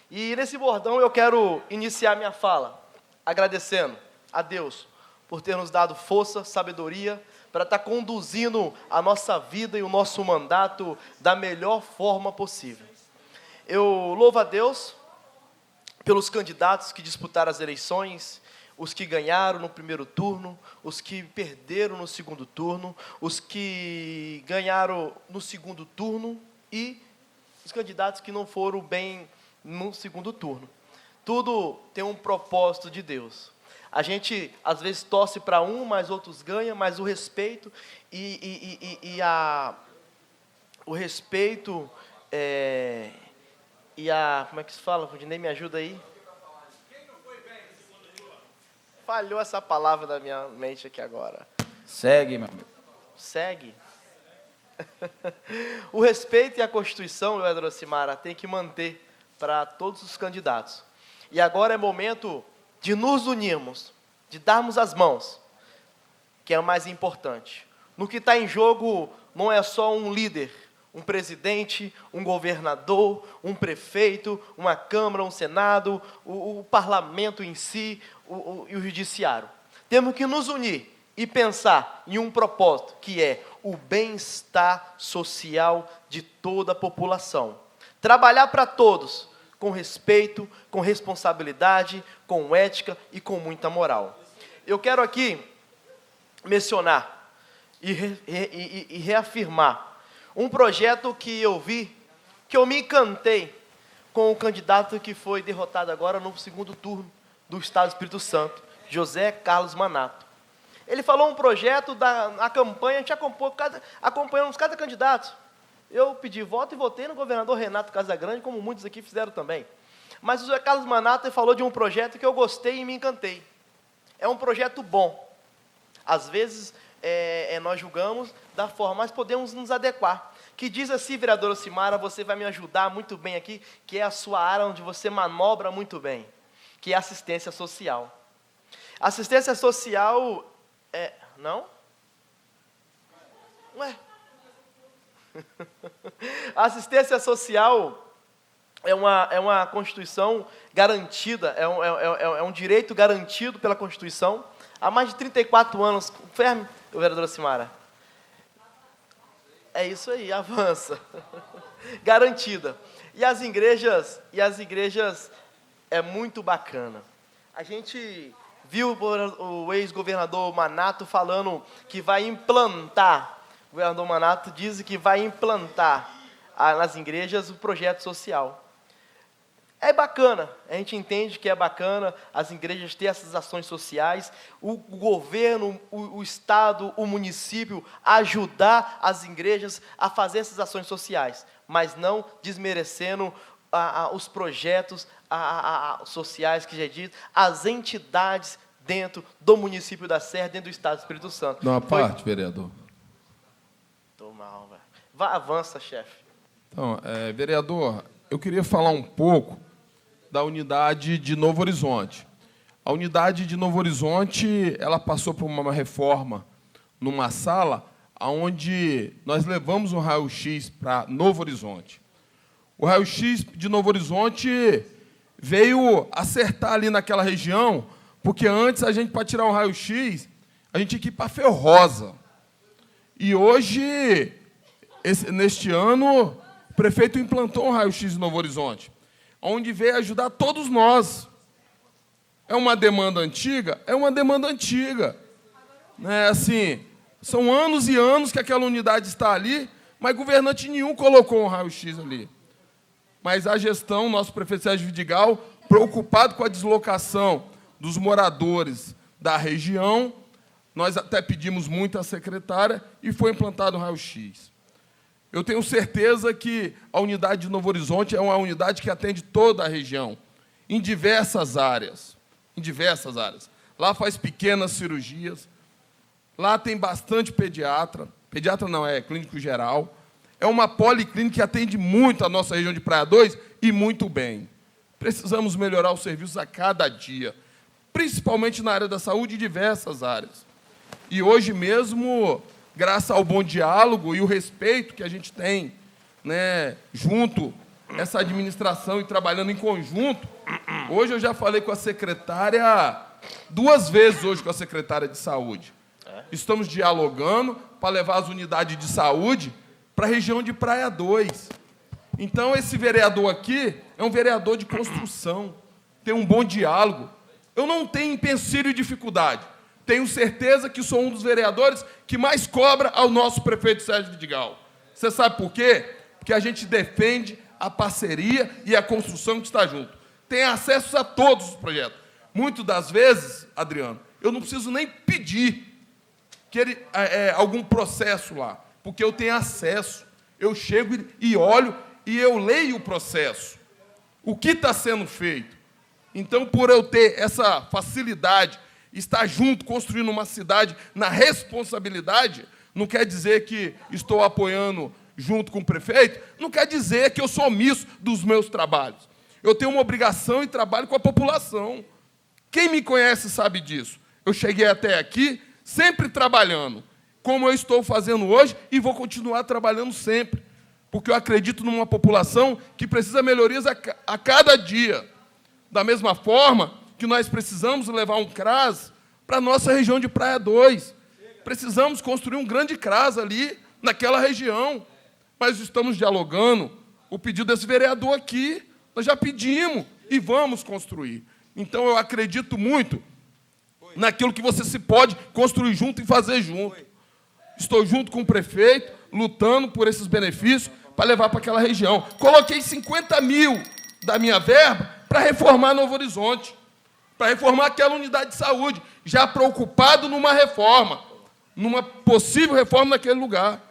E nesse bordão eu quero iniciar minha fala agradecendo a Deus por ter nos dado força, sabedoria, para estar conduzindo a nossa vida e o nosso mandato da melhor forma possível. Eu louvo a Deus pelos candidatos que disputaram as eleições, os que ganharam no primeiro turno, os que perderam no segundo turno, os que ganharam no segundo turno e os candidatos que não foram bem no segundo turno. Tudo tem um propósito de Deus. A gente, às vezes, torce para um, mas outros ganham, mas o respeito o respeito como é que se fala? Rudinei, me ajuda aí. Falhou essa palavra da minha mente aqui agora. Segue, meu amigo. Segue. O respeito e a Constituição, Leandro Ocimara, tem que manter para todos os candidatos. E agora é momento de nos unirmos, de darmos as mãos, que é o mais importante. No que está em jogo não é só um líder, um presidente, um governador, um prefeito, uma Câmara, um Senado, o parlamento em si e o judiciário. Temos que nos unir e pensar em um propósito, que é o bem-estar social de toda a população. Trabalhar para todos, com respeito, com responsabilidade, com ética e com muita moral. Eu quero aqui mencionar e reafirmar um projeto que eu vi, que eu me encantei com o candidato que foi derrotado agora no segundo turno do Estado do Espírito Santo, José Carlos Manato. Ele falou um projeto da campanha, a gente acompanhamos cada candidato. Eu pedi voto e votei no governador Renato Casagrande, como muitos aqui fizeram também. Mas o José Carlos Manato falou de um projeto que eu gostei e me encantei. É um projeto bom. Às vezes, nós julgamos da forma, mas podemos nos adequar. Que diz assim, vereadora Simara, você vai me ajudar muito bem aqui, que é a sua área onde você manobra muito bem, que é assistência social. Assistência social não? Ué? A assistência social é uma Constituição garantida, é um direito garantido pela Constituição há mais de 34 anos. Confirme, vereadora Simara. É isso aí, avança. Garantida. E as igrejas é muito bacana. A gente viu o ex-governador Manato falando que vai implantar, o governador Manato diz que vai implantar nas igrejas o projeto social. É bacana, a gente entende que é bacana as igrejas ter essas ações sociais, o governo, o Estado, o município ajudar as igrejas a fazer essas ações sociais, mas não desmerecendo os projetos sociais que já disse, as entidades dentro do município da Serra, dentro do Estado do Espírito Santo. Não, a parte, vereador. Tô mal, velho. Avança, chefe. Então, vereador, eu queria falar um pouco da unidade de Novo Horizonte. A unidade de Novo Horizonte, ela passou por uma reforma numa sala onde nós levamos um raio-x para Novo Horizonte. O raio-x de Novo Horizonte veio acertar ali naquela região, porque antes a gente, para tirar um raio-x, a gente tinha que ir para Ferrosa. E hoje, neste ano, o prefeito implantou um raio-x em Novo Horizonte, onde veio ajudar todos nós. É uma demanda antiga? É uma demanda antiga. Assim, são anos e anos que aquela unidade está ali, mas governante nenhum colocou um raio-x ali. Mas a gestão, nosso prefeito Sérgio Vidigal, preocupado com a deslocação dos moradores da região, nós até pedimos muito à secretária e foi implantado o raio-x. Eu tenho certeza que a unidade de Novo Horizonte é uma unidade que atende toda a região, em diversas áreas. Em diversas áreas. Lá faz pequenas cirurgias, lá tem bastante pediatra não, é clínico geral, é uma policlínica que atende muito a nossa região de Praia 2 e muito bem. Precisamos melhorar os serviços a cada dia, principalmente na área da saúde e diversas áreas. E hoje mesmo, graças ao bom diálogo e o respeito que a gente tem, junto, essa administração e trabalhando em conjunto, hoje eu já falei com a secretária, 2 vezes hoje com a secretária de saúde. Estamos dialogando para levar as unidades de saúde para a região de Praia 2. Então, esse vereador aqui é um vereador de construção, tem um bom diálogo. Eu não tenho empecilho e dificuldade. Tenho certeza que sou um dos vereadores que mais cobra ao nosso prefeito Sérgio Vidigal. Você sabe por quê? Porque a gente defende a parceria e a construção que está junto. Tem acesso a todos os projetos. Muitas das vezes, Adriano, eu não preciso nem pedir algum processo lá, porque eu tenho acesso. Eu chego e olho e eu leio o processo. O que está sendo feito? Então, por eu ter essa facilidade, estar junto, construindo uma cidade na responsabilidade, não quer dizer que estou apoiando junto com o prefeito, não quer dizer que eu sou omisso dos meus trabalhos. Eu tenho uma obrigação e trabalho com a população. Quem me conhece sabe disso. Eu cheguei até aqui sempre trabalhando, como eu estou fazendo hoje, e vou continuar trabalhando sempre, porque eu acredito numa população que precisa melhorias a cada dia. Da mesma forma que nós precisamos levar um CRAS para a nossa região de Praia 2. Precisamos construir um grande CRAS ali, naquela região. Mas estamos dialogando o pedido desse vereador aqui. Nós já pedimos e vamos construir. Então, eu acredito muito naquilo que você se pode construir junto e fazer junto. Estou junto com o prefeito, lutando por esses benefícios para levar para aquela região. Coloquei 50 mil da minha verba para reformar Novo Horizonte, para reformar aquela unidade de saúde, já preocupado numa reforma, numa possível reforma naquele lugar.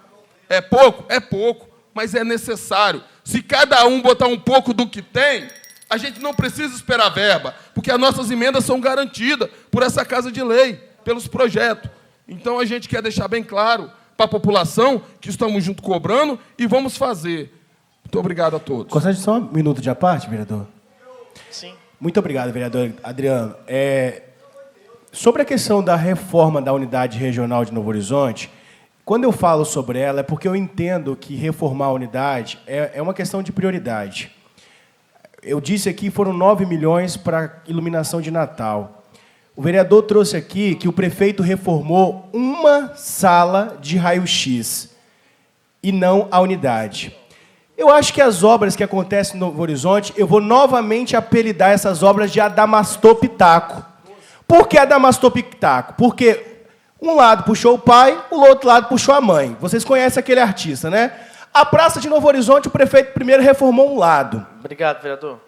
É pouco? É pouco, mas é necessário. Se cada um botar um pouco do que tem, a gente não precisa esperar verba, porque as nossas emendas são garantidas por essa Casa de Lei, pelos projetos. Então, a gente quer deixar bem claro para a população que estamos junto cobrando e vamos fazer. Muito obrigado a todos. Gostaria de só um minuto de à parte, vereador? Sim. Muito obrigado, vereador Adriano. Sobre a questão da reforma da unidade regional de Novo Horizonte, quando eu falo sobre ela, é porque eu entendo que reformar a unidade é uma questão de prioridade. Eu disse aqui, foram 9 milhões para iluminação de Natal. O vereador trouxe aqui que o prefeito reformou uma sala de raio-x e não a unidade. Eu acho que as obras que acontecem no Novo Horizonte, eu vou novamente apelidar essas obras de Adamastopitaco. Por que Adamastopitaco? Porque um lado puxou o pai, o outro lado puxou a mãe. Vocês conhecem aquele artista, né? A Praça de Novo Horizonte, o prefeito primeiro reformou um lado. Obrigado, vereador.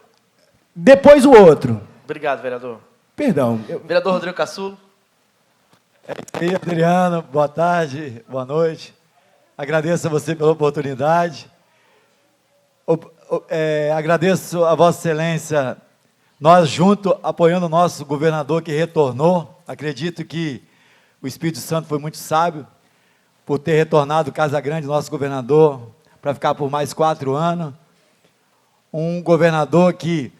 Depois o outro. Obrigado, vereador. Perdão. Vereador Rodrigo Cassulo. E aí, Adriano, boa tarde, boa noite. Agradeço a você pela oportunidade. Agradeço a Vossa Excelência, nós juntos, apoiando o nosso governador que retornou. Acredito que o Espírito Santo foi muito sábio por ter retornado Casa Grande, nosso governador, para ficar por mais 4 anos. Um governador que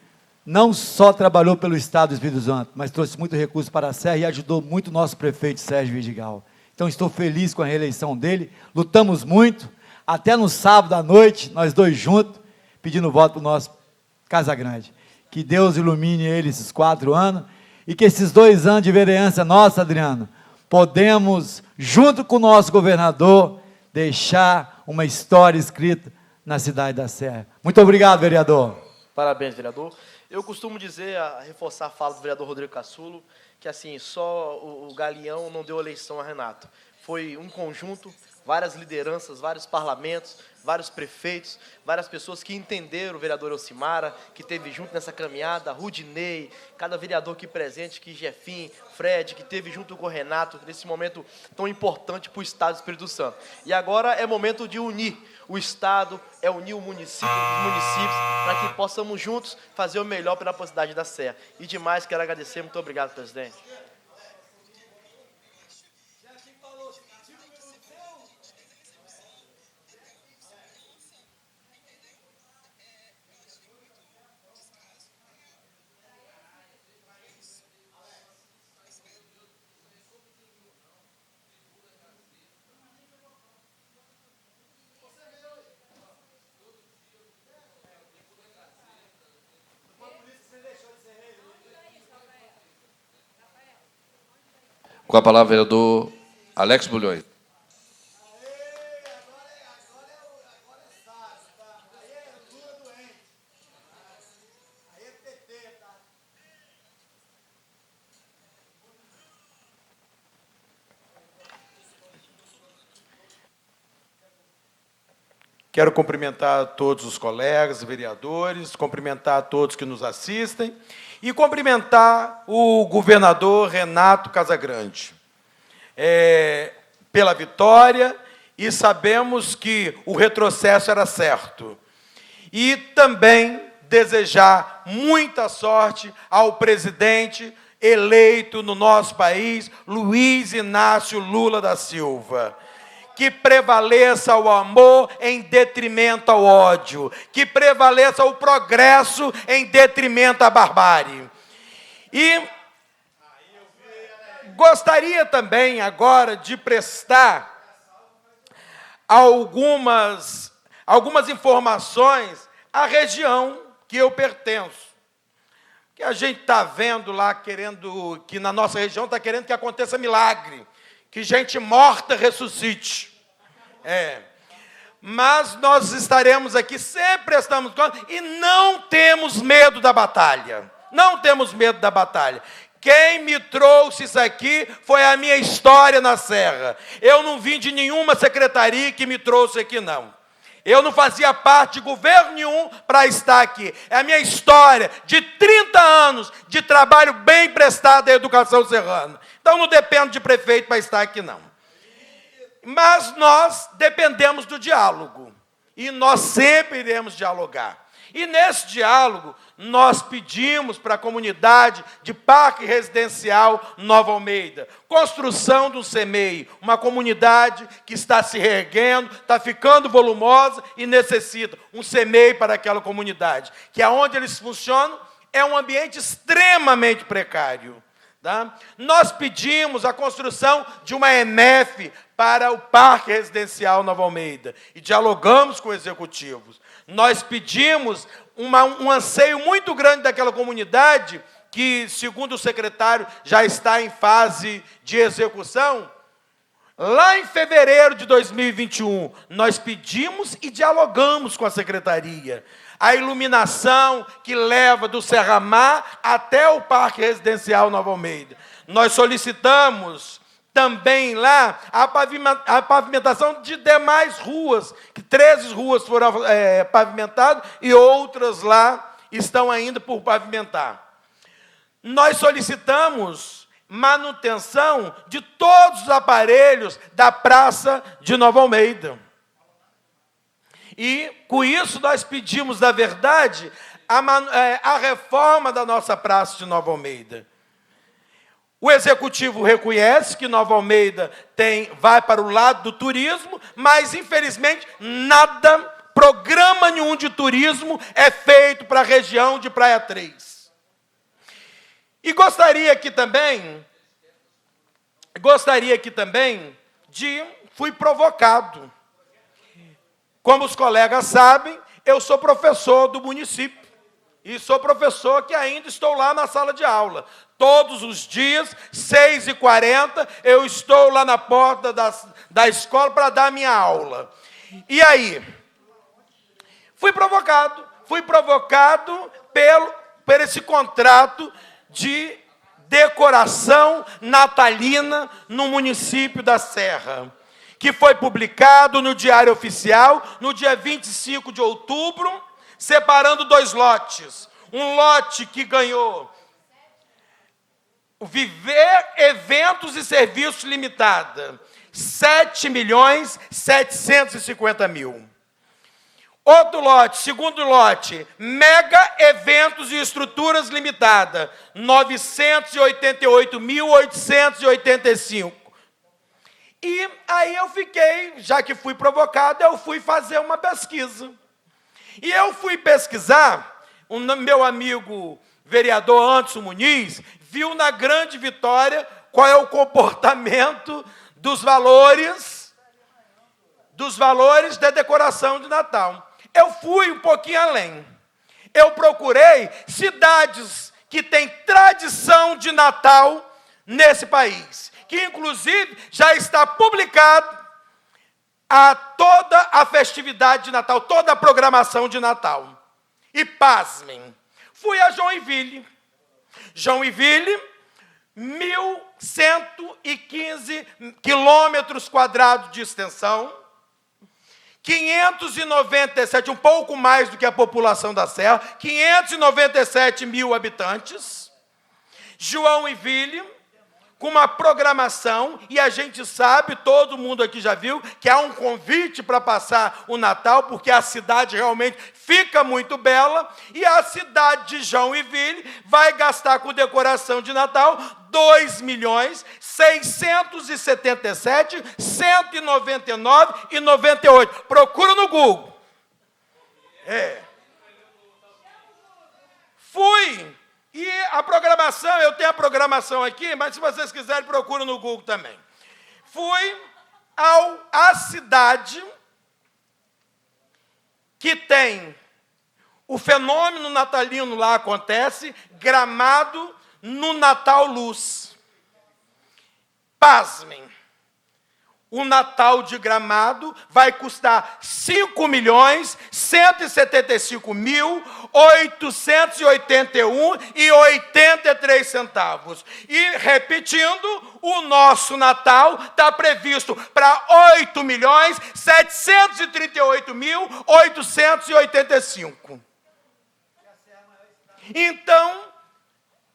não só trabalhou pelo Estado do Espírito Santo, mas trouxe muito recurso para a Serra e ajudou muito o nosso prefeito Sérgio Vidigal. Então, estou feliz com a reeleição dele, lutamos muito, até no sábado à noite, nós dois juntos, pedindo voto para o nosso Casa Grande. Que Deus ilumine ele esses 4 anos, e que esses 2 anos de vereança nossa, Adriano, podemos, junto com o nosso governador, deixar uma história escrita na cidade da Serra. Muito obrigado, vereador. Parabéns, vereador. Eu costumo dizer, reforçar a fala do vereador Rodrigo Cassulo, que assim, só o Galeão não deu eleição a Renato. Foi um conjunto, várias lideranças, vários parlamentos, vários prefeitos, várias pessoas que entenderam o vereador Elcimara, que esteve junto nessa caminhada, Rudinei, cada vereador aqui presente, que Jefim, Fred, que esteve junto com o Renato, nesse momento tão importante para o Estado do Espírito Santo. E agora é momento de unir o Estado, unir os municípios, para que possamos juntos fazer o melhor pela cidade da Serra. E demais, quero agradecer, muito obrigado, presidente. Com a palavra, vereador Alex Bulhões. Quero cumprimentar todos os colegas, vereadores, cumprimentar a todos que nos assistem e cumprimentar o governador Renato Casagrande pela vitória, e sabemos que o retrocesso era certo. E também desejar muita sorte ao presidente eleito no nosso país, Luiz Inácio Lula da Silva. Que prevaleça o amor em detrimento ao ódio, que prevaleça o progresso em detrimento à barbárie. E gostaria também agora de prestar algumas informações à região que eu pertenço. Que a gente está vendo lá, que na nossa região está querendo que aconteça milagre. Que gente morta ressuscite. Mas nós estaremos aqui, sempre estamos e não temos medo da batalha. Não temos medo da batalha. Quem me trouxe isso aqui foi a minha história na Serra. Eu não vim de nenhuma secretaria que me trouxe aqui, não. Eu não fazia parte de governo nenhum para estar aqui. É a minha história de 30 anos de trabalho bem prestado à educação serrana. Então não dependo de prefeito para estar aqui, não. Mas nós dependemos do diálogo. E nós sempre iremos dialogar. E nesse diálogo, nós pedimos para a comunidade de Parque Residencial Nova Almeida, construção do CEMEI, uma comunidade que está se reerguendo, está ficando volumosa e necessita um CEMEI para aquela comunidade, que aonde eles funcionam é um ambiente extremamente precário. Tá? Nós pedimos a construção de uma EMF para o Parque Residencial Nova Almeida e dialogamos com executivos. Nós pedimos um anseio muito grande daquela comunidade, que, segundo o secretário, já está em fase de execução. Lá em fevereiro de 2021, nós pedimos e dialogamos com a secretaria. A iluminação que leva do Serra-Mar até o Parque Residencial Nova Almeida. Nós solicitamos também lá a pavimentação de demais ruas, que 13 ruas foram pavimentadas e outras lá estão ainda por pavimentar. Nós solicitamos manutenção de todos os aparelhos da Praça de Nova Almeida. E, com isso, nós pedimos, na verdade, a reforma da nossa Praça de Nova Almeida. O Executivo reconhece que Nova Almeida vai para o lado do turismo, mas, infelizmente, programa nenhum de turismo é feito para a região de Praia 3. E gostaria aqui também fui provocado. Como os colegas sabem, eu sou professor do município. E sou professor que ainda estou lá na sala de aula. Todos os dias, 6h40, eu estou lá na porta da escola para dar minha aula. E aí? Fui provocado por esse contrato de decoração natalina no município da Serra, que foi publicado no Diário Oficial no dia 25 de outubro, separando 2 lotes. Um lote que ganhou o Viver Eventos e Serviços Limitada, 7.750.000. Outro lote, segundo lote, Mega Eventos e Estruturas Limitada, 988.885. E aí eu fiquei, já que fui provocado, eu fui fazer uma pesquisa. E eu fui pesquisar, o meu amigo vereador Anderson Muniz viu na Grande Vitória qual é o comportamento dos valores da decoração de Natal. Eu fui um pouquinho além. Eu procurei cidades que têm tradição de Natal nesse país, que inclusive já está publicado toda a festividade de Natal, toda a programação de Natal. E pasmem, fui a Joinville. Joinville, 1.115 quilômetros quadrados de extensão, 597, um pouco mais do que a população da Serra, 597 mil habitantes. Joinville, com uma programação, e a gente sabe, todo mundo aqui já viu, que há um convite para passar o Natal, porque a cidade realmente fica muito bela, e a cidade de Joinville vai gastar com decoração de Natal 2.677.199,98. Procura no Google. Fui. E a programação, eu tenho a programação aqui, mas se vocês quiserem, procura no Google também. Fui à cidade que tem o fenômeno natalino lá acontece, Gramado, no Natal Luz. Pasmem, o Natal de Gramado vai custar R$ 5.175.881,83. E, repetindo, o nosso Natal está previsto para R$ 8.738.885.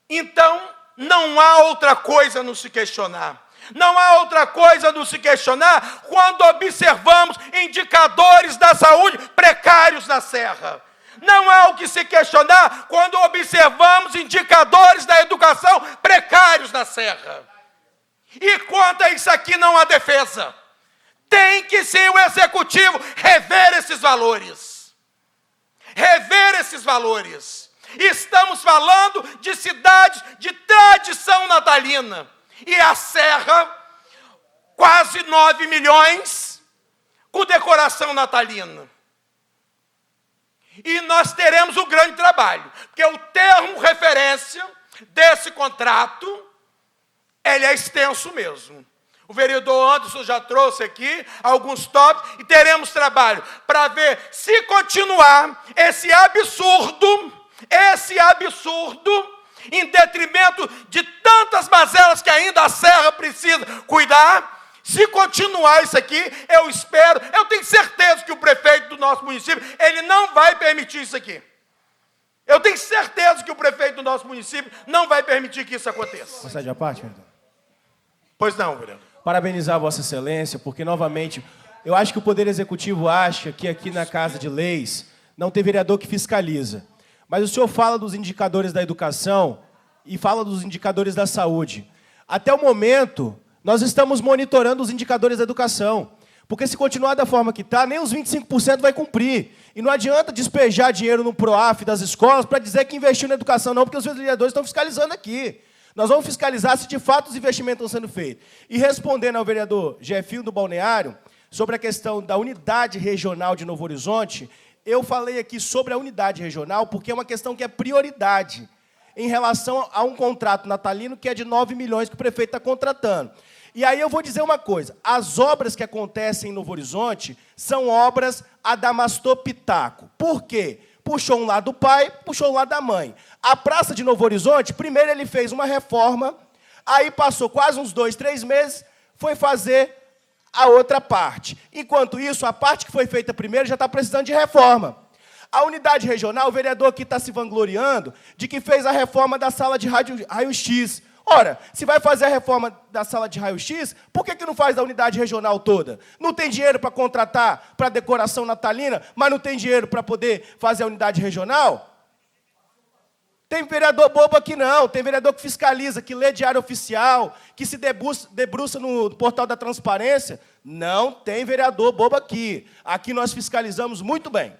Então, não há outra coisa a nos se questionar. Não há outra coisa a nos se questionar quando observamos indicadores da saúde precários na Serra. Não há o que se questionar quando observamos indicadores da educação precários na Serra. E quanto a isso aqui não há defesa. Tem que sim o Executivo rever esses valores. Rever esses valores. Estamos falando de cidades de tradição natalina. E a Serra, quase 9 milhões, com decoração natalina. E nós teremos um grande trabalho, porque o termo referência desse contrato, ele é extenso mesmo. O vereador Anderson já trouxe aqui alguns tópicos, e teremos trabalho para ver se continuar esse absurdo, em detrimento de tantas mazelas que ainda a Serra precisa cuidar. Se continuar isso aqui, eu tenho certeza que o prefeito do nosso município, ele não vai permitir isso aqui. Eu tenho certeza que o prefeito do nosso município não vai permitir que isso aconteça. Passagem à parte, vereador? Pois não, vereador. Parabenizar Vossa Excelência, porque, novamente, eu acho que o Poder Executivo acha que aqui na Casa de Leis não tem vereador que fiscaliza. Mas o senhor fala dos indicadores da educação e fala dos indicadores da saúde. Até o momento, nós estamos monitorando os indicadores da educação. Porque se continuar da forma que está, nem os 25% vai cumprir. E não adianta despejar dinheiro no PROAF das escolas para dizer que investiu na educação, não, porque os vereadores estão fiscalizando aqui. Nós vamos fiscalizar se de fato os investimentos estão sendo feitos. E respondendo ao vereador Jefinho do Balneário, sobre a questão da unidade regional de Novo Horizonte, eu falei aqui sobre a unidade regional porque é uma questão que é prioridade em relação a um contrato natalino que é de 9 milhões que o prefeito está contratando. E aí eu vou dizer uma coisa, as obras que acontecem em Novo Horizonte são obras Adamastor Pitaco. Por quê? Puxou um lado do pai, puxou um lado da mãe. A Praça de Novo Horizonte, primeiro ele fez uma reforma, aí passou quase uns 2, 3 meses, foi fazer a outra parte. Enquanto isso, a parte que foi feita primeiro já está precisando de reforma. A unidade regional, o vereador aqui está se vangloriando de que fez a reforma da sala de raio-x. Ora, se vai fazer a reforma da sala de raio-x, por que não faz da unidade regional toda? Não tem dinheiro para contratar para decoração natalina, mas não tem dinheiro para poder fazer a unidade regional? Tem vereador bobo aqui não, tem vereador que fiscaliza, que lê diário oficial, que se debruça no portal da transparência. Não tem vereador bobo aqui. Aqui nós fiscalizamos muito bem.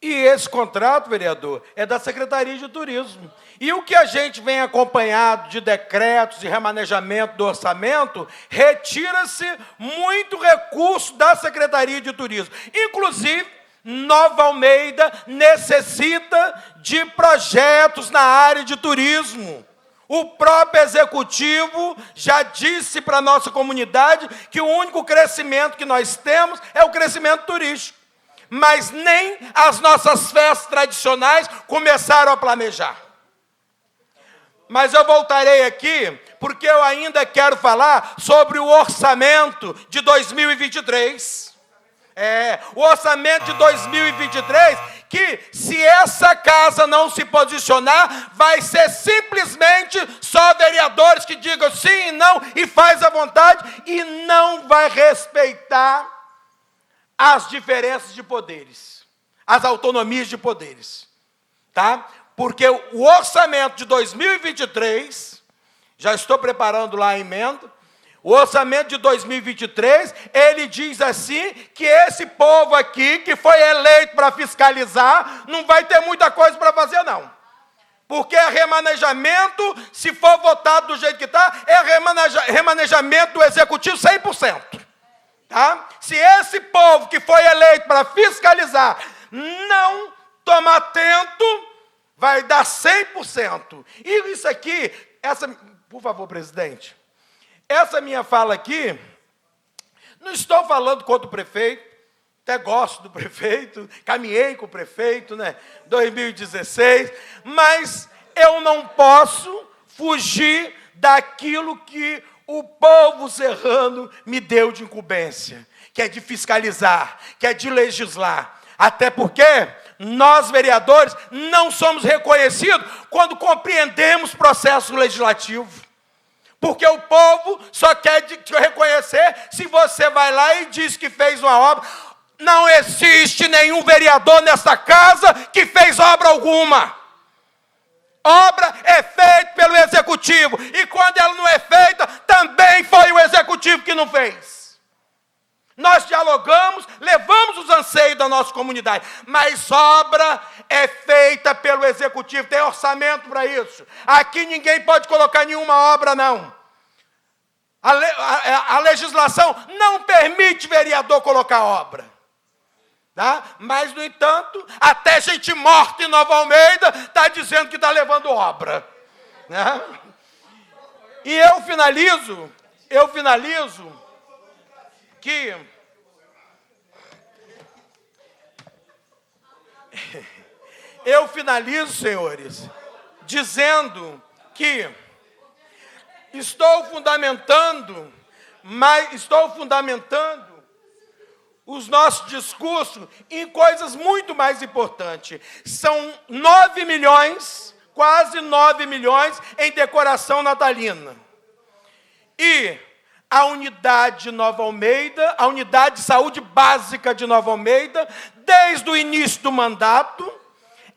E esse contrato, vereador, é da Secretaria de Turismo. E o que a gente vem acompanhado de decretos e remanejamento do orçamento, retira-se muito recurso da Secretaria de Turismo. Inclusive, Nova Almeida necessita de projetos na área de turismo. O próprio Executivo já disse para a nossa comunidade que o único crescimento que nós temos é o crescimento turístico. Mas nem as nossas festas tradicionais começaram a planejar. Mas eu voltarei aqui, porque eu ainda quero falar sobre o orçamento de 2023. O orçamento de 2023, que se essa casa não se posicionar, vai ser simplesmente só vereadores que digam sim e não, e faz à vontade, e não vai respeitar as diferenças de poderes, as autonomias de poderes, tá? Porque o orçamento de 2023, já estou preparando lá a emenda, o orçamento de 2023, ele diz assim, que esse povo aqui, que foi eleito para fiscalizar, não vai ter muita coisa para fazer, não. Porque é remanejamento, se for votado do jeito que está, é remanejamento do Executivo 100%. Tá? Se esse povo que foi eleito para fiscalizar não tomar atento, vai dar 100%. E isso aqui, por favor, presidente, essa minha fala aqui, não estou falando contra o prefeito, até gosto do prefeito, caminhei com o prefeito, né, 2016, mas eu não posso fugir daquilo que o povo serrano me deu de incumbência, que é de fiscalizar, que é de legislar. Até porque nós, vereadores, não somos reconhecidos quando compreendemos processo legislativo. Porque o povo só quer te reconhecer se você vai lá e diz que fez uma obra. Não existe nenhum vereador nesta casa que fez obra alguma. Obra é feita pelo executivo. E quando ela não é feita, também foi o executivo que não fez. Nós dialogamos, levamos os anseios da nossa comunidade, mas obra é feita pelo executivo, tem orçamento para isso. Aqui ninguém pode colocar nenhuma obra, não. A legislação não permite vereador colocar obra. Tá? Mas, no entanto, até gente morta em Nova Almeida está dizendo que está levando obra. Né? E eu finalizo que senhores, dizendo que estou fundamentando os nossos discursos em coisas muito mais importantes. São 9 milhões, quase 9 milhões em decoração natalina. E a unidade de Nova Almeida, a unidade de saúde básica de Nova Almeida, desde o início do mandato,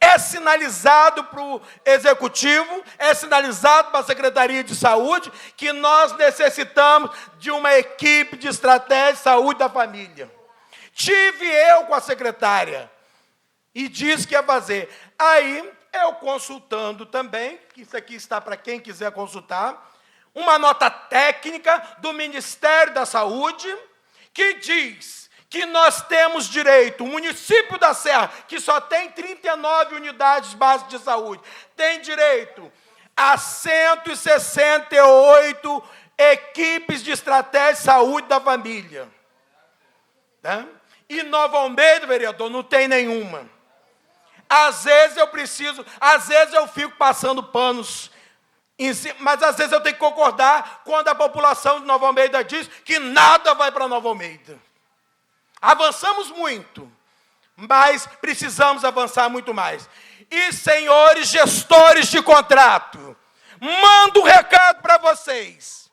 é sinalizado para o Executivo, é sinalizado para a Secretaria de Saúde, que nós necessitamos de uma equipe de estratégia de saúde da família. Tive eu com a secretária e disse que ia fazer. Aí, eu consultando também, que isso aqui está para quem quiser consultar, uma nota técnica do Ministério da Saúde, que diz que nós temos direito, o município da Serra, que só tem 39 unidades básicas de saúde, tem direito a 168 equipes de estratégia de saúde da família. Tá? E Nova Almeida, vereador, não tem nenhuma. Às vezes eu fico passando panos, mas às vezes eu tenho que concordar quando a população de Nova Almeida diz que nada vai para Nova Almeida. Avançamos muito, mas precisamos avançar muito mais. E, senhores gestores de contrato, mando um recado para vocês.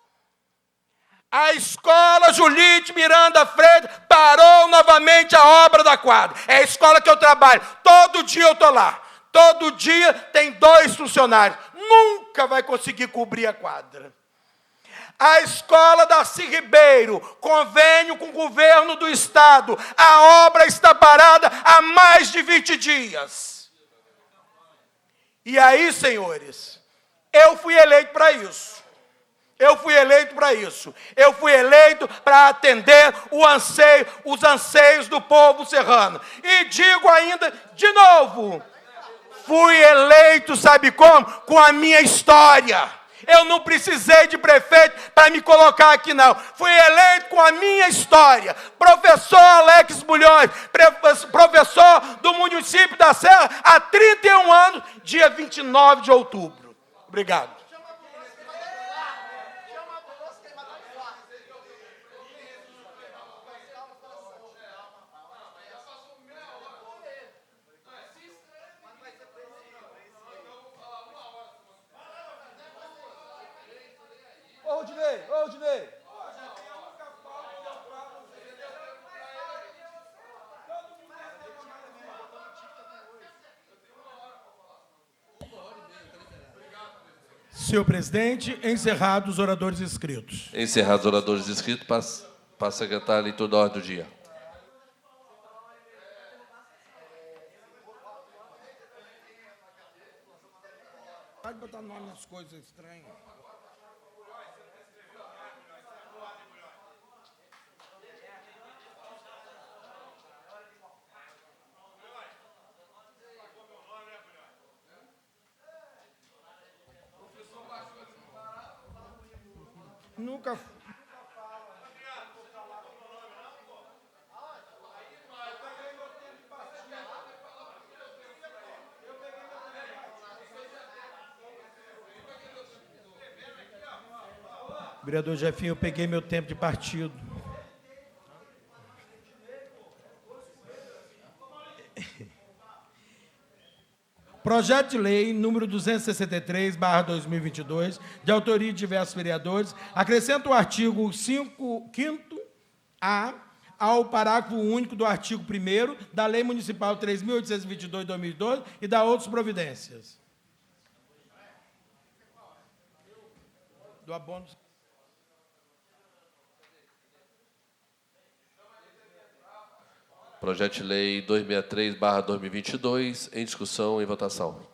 A escola Julite Miranda Freire parou novamente a obra da quadra. É a escola que eu trabalho. Todo dia eu estou lá. Todo dia tem 2 funcionários. Nunca vai conseguir cobrir a quadra. A escola Darcy Ribeiro, convênio com o governo do estado. A obra está parada há mais de 20 dias. E aí, senhores, eu fui eleito para isso. Eu fui eleito para atender os anseios do povo serrano. E digo ainda, de novo, fui eleito, sabe como? Com a minha história. Eu não precisei de prefeito para me colocar aqui, não. Fui eleito com a minha história. Professor Alex Bulhões, professor do município da Serra, há 31 anos, dia 29 de outubro. Obrigado. Ô, Odinei. Senhor presidente, encerrados os oradores inscritos. Encerrados os oradores inscritos, passa a secretária a leitura da ordem do dia. Pode botar nome nas coisas estranhas. Nunca Vereador Jefinho, eu peguei meu tempo de partido. Projeto de lei número 263/2022, de autoria de diversos vereadores, acrescenta o artigo 5º-A ao parágrafo único do artigo 1º da Lei Municipal 3.822/2012 e da outras providências. Do abono. Projeto de lei 263/2022, em discussão e votação.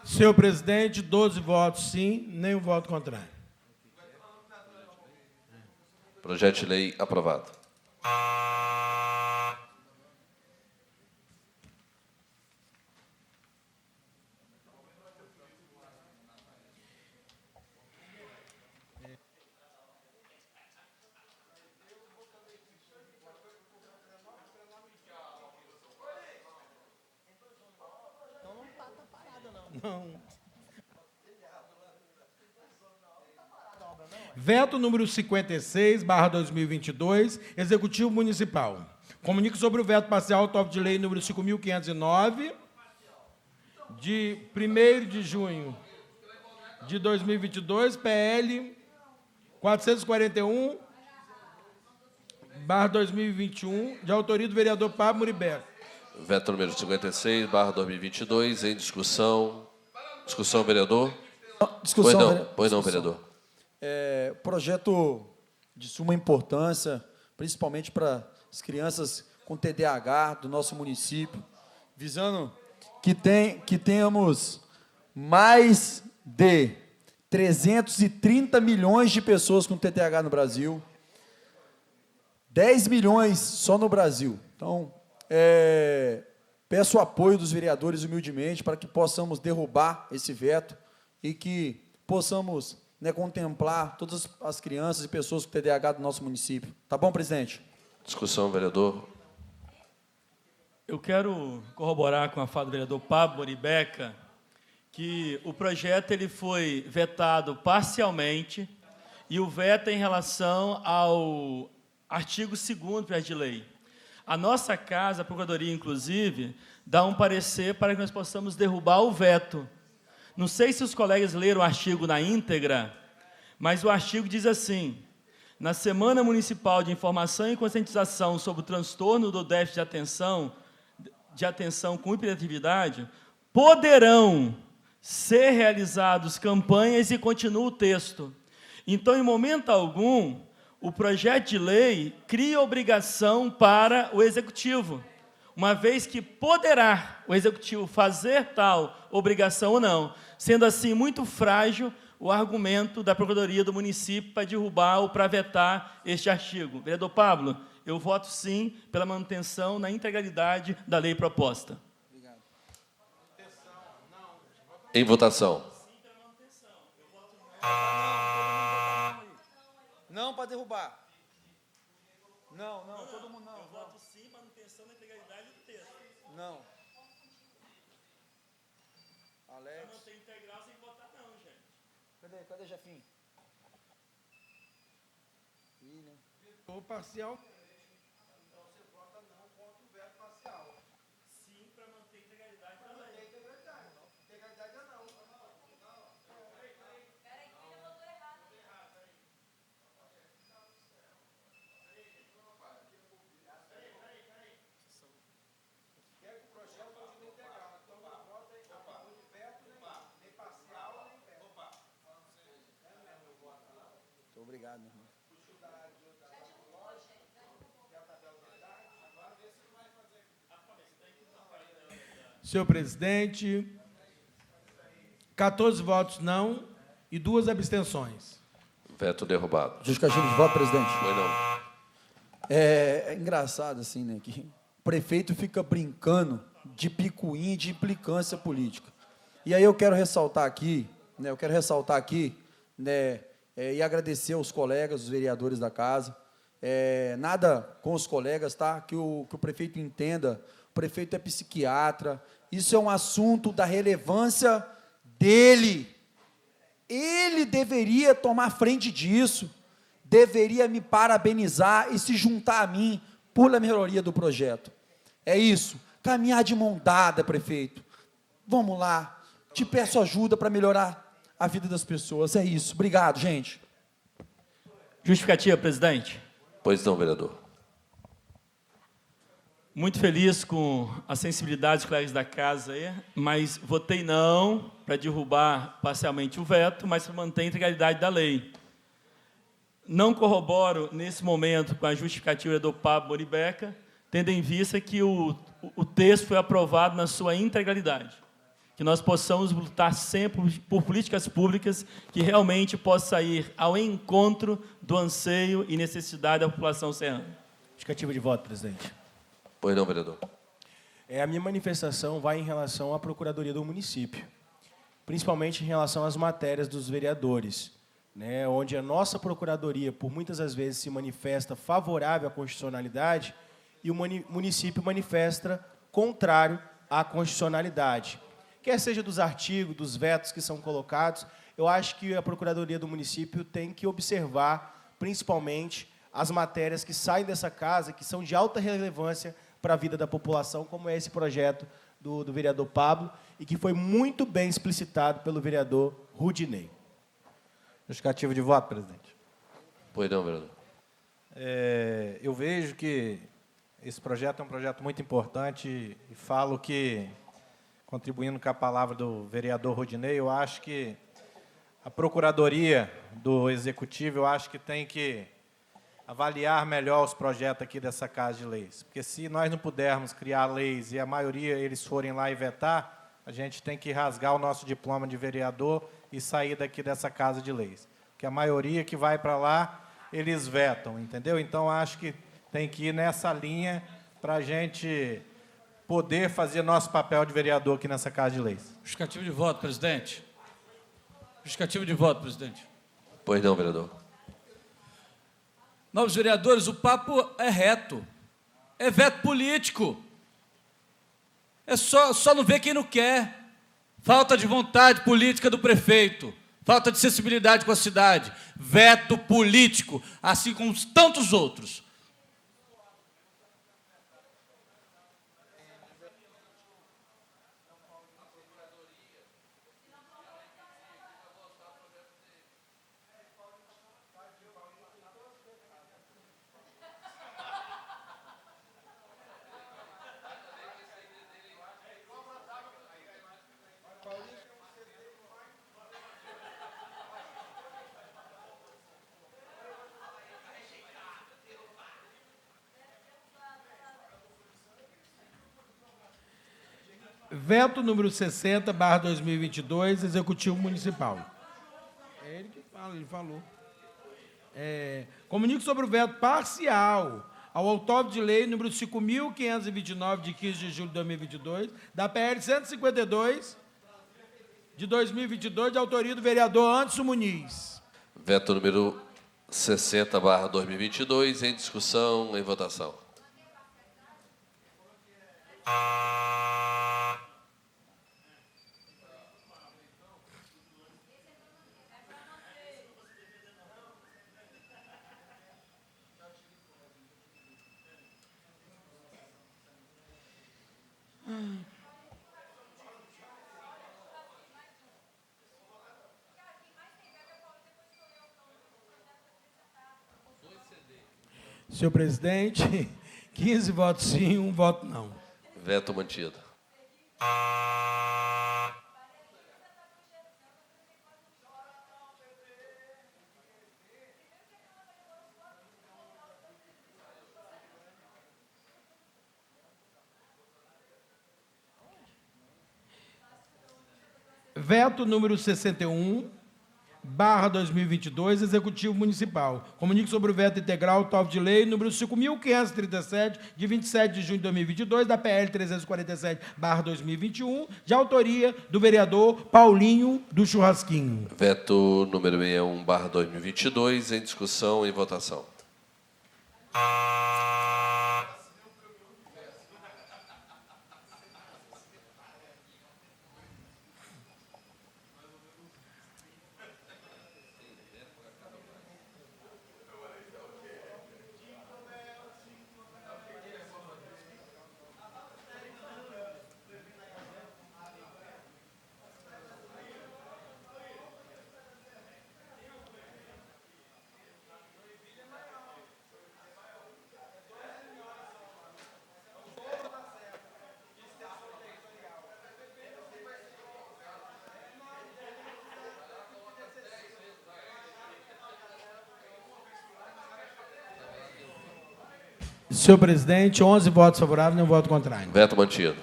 Senhor presidente, 12 votos sim, nenhum voto contrário. Projeto de lei aprovado. Veto número 56/2022, Executivo Municipal. Comunico sobre o veto parcial ao toque de lei número 5.509, de 1º de junho de 2022, PL 441/2021, de autoria do vereador Pablo Muribeca. Veto número 56/2022, em discussão. Discussão, vereador? Discussão, Pois não, vereador. Projeto de suma importância, principalmente para as crianças com TDAH do nosso município, visando que tenhamos mais de 330 milhões de pessoas com TDAH no Brasil, 10 milhões só no Brasil. Então, peço o apoio dos vereadores humildemente para que possamos derrubar esse veto e que possamos contemplar todas as crianças e pessoas com TDAH do nosso município. Tá bom, presidente? Discussão, vereador. Eu quero corroborar com a fala do vereador Pablo Muribeca que o projeto ele foi vetado parcialmente e o veto é em relação ao artigo 2º do projeto de lei. A nossa casa, a Procuradoria, inclusive, dá um parecer para que nós possamos derrubar o veto. Não sei se os colegas leram o artigo na íntegra, mas o artigo diz assim: na Semana Municipal de Informação e Conscientização sobre o transtorno do déficit de atenção com hiperatividade, poderão ser realizadas campanhas, e continua o texto. Então, em momento algum, o projeto de lei cria obrigação para o Executivo, uma vez que poderá o Executivo fazer tal obrigação ou não, sendo assim muito frágil o argumento da Procuradoria do município para derrubar ou para vetar este artigo. Vereador Pablo, eu voto sim pela manutenção na integralidade da lei proposta. Obrigado. Em votação. Não para derrubar. Não, todo mundo não. Eu voto sim, manutenção da integralidade do texto. Não. Alex. Eu não tenho integral sem votar não, gente. Cadê Jefinho? O parcial. Sim, para manter a integralidade da lei. Muito obrigado, meu irmão. Senhor presidente, 14 votos não e 2 abstenções. Veto derrubado. Justificativo de voto, presidente. Foi não. É engraçado, assim, né, que o prefeito fica brincando de picuinha e de implicância política. E aí eu quero ressaltar aqui, né, e agradecer aos colegas, os vereadores da casa. Nada com os colegas, tá? Que o prefeito entenda, o prefeito é psiquiatra, isso é um assunto da relevância dele. Ele deveria tomar frente disso, deveria me parabenizar e se juntar a mim pela melhoria do projeto. É isso, caminhar de mão dada, prefeito. Vamos lá, te peço ajuda para melhorar a vida das pessoas, é isso. Obrigado, gente. Justificativa, presidente. Pois não, vereador. Muito feliz com a sensibilidade dos colegas da casa aí, mas votei não para derrubar parcialmente o veto, mas para manter a integralidade da lei. Não corroboro, nesse momento, com a justificativa do Pablo Moribeca, tendo em vista que o texto foi aprovado na sua integralidade. Que nós possamos lutar sempre por políticas públicas que realmente possam ir ao encontro do anseio e necessidade da população serrana. Justificativa de voto, presidente. Pois não, vereador. A minha manifestação vai em relação à Procuradoria do Município, principalmente em relação às matérias dos vereadores, né, onde a nossa Procuradoria, por muitas das vezes, se manifesta favorável à constitucionalidade e o município manifesta contrário à constitucionalidade. Quer seja dos artigos, dos vetos que são colocados, eu acho que a Procuradoria do Município tem que observar, principalmente, as matérias que saem dessa casa, que são de alta relevância para a vida da população, como é esse projeto do vereador Pablo, e que foi muito bem explicitado pelo vereador Rudinei. Justificativo de voto, presidente. Pois não, vereador. Eu vejo que esse projeto é um projeto muito importante e falo que, contribuindo com a palavra do vereador Rudinei, eu acho que a Procuradoria do Executivo, eu acho que tem que avaliar melhor os projetos aqui dessa Casa de Leis. Porque se nós não pudermos criar leis e a maioria eles forem lá e vetar, a gente tem que rasgar o nosso diploma de vereador e sair daqui dessa Casa de Leis. Porque a maioria que vai para lá, eles vetam, entendeu? Então, acho que tem que ir nessa linha para a gente poder fazer nosso papel de vereador aqui nessa Casa de Leis. Justificativo de voto, presidente. Justificativo de voto, presidente. Pois não, vereador. Novos vereadores, o papo é reto. É veto político. É só não ver quem não quer. Falta de vontade política do prefeito. Falta de sensibilidade com a cidade. Veto político, assim como tantos outros. Veto número 60/2022, Executivo Municipal. É ele que fala, ele falou. Comunico sobre o veto parcial ao autógrafo de lei número 5.529, de 15 de julho de 2022, da PL 152, de 2022, de autoria do vereador Anderson Muniz. Veto número 60/2022, em discussão, em votação. Senhor presidente, 15 votos sim, 1 voto não. Veto mantido. Veto número 61, 2022, Executivo Municipal. Comunico sobre o veto integral tal de lei número 5.537, de 27 de junho de 2022, da PL 347/2021, de autoria do vereador Paulinho do Churrasquinho. Veto número 61/2022, em discussão e votação. Senhor presidente, 11 votos favoráveis, nenhum voto contrário. Veto mantido.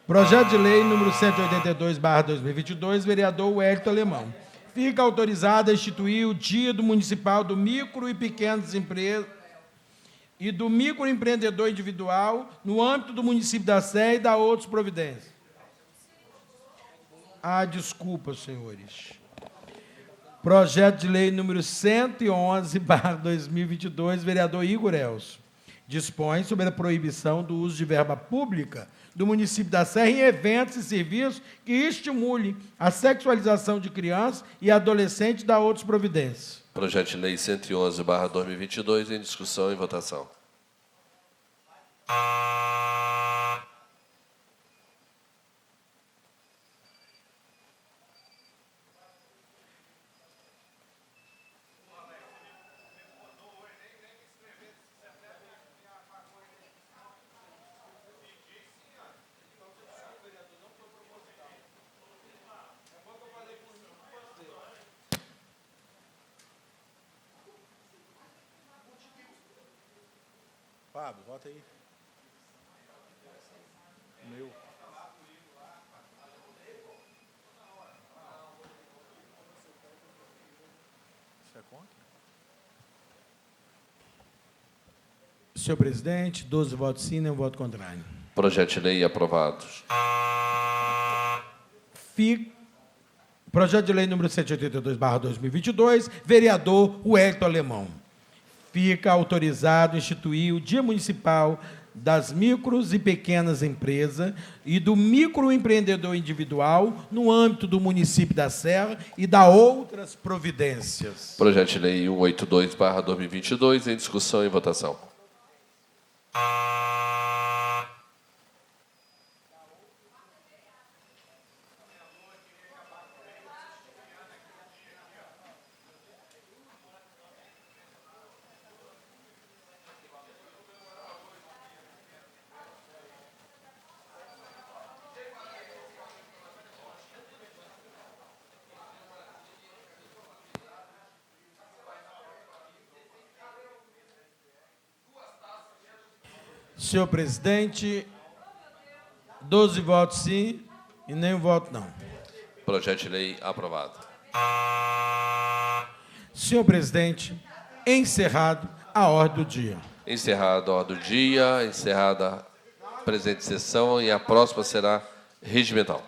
Projeto de lei número 182/2022, vereador Wellington Alemão. Fica autorizado a instituir o Dia do Municipal do Micro e Pequenas Empresas e do Microempreendedor Individual no âmbito do município da Sé e da outras providências. Desculpa, senhores. Projeto de lei número 111/2022, vereador Igor Elcio. Dispõe sobre a proibição do uso de verba pública do município da Serra em eventos e serviços que estimulem a sexualização de crianças e adolescentes da outras providências. Projeto de lei 111/2022, em discussão e votação. Pablo, volta aí. Meu. Você é contra? Senhor presidente, 12 votos sim, nenhum voto contrário. Projeto de lei aprovado. Projeto de lei número 182/2022, vereador Wellington Alemão. Fica autorizado a instituir o Dia Municipal das Micros e Pequenas Empresas e do Microempreendedor Individual no âmbito do município da Serra e da outras providências. Projeto de lei 182/2022, em discussão e votação. Senhor presidente, 12 votos sim e nenhum voto não. Projeto de lei aprovado. Senhor presidente, encerrado a ordem do dia. Encerrada a ordem do dia, encerrada a presente sessão e a próxima será regimental.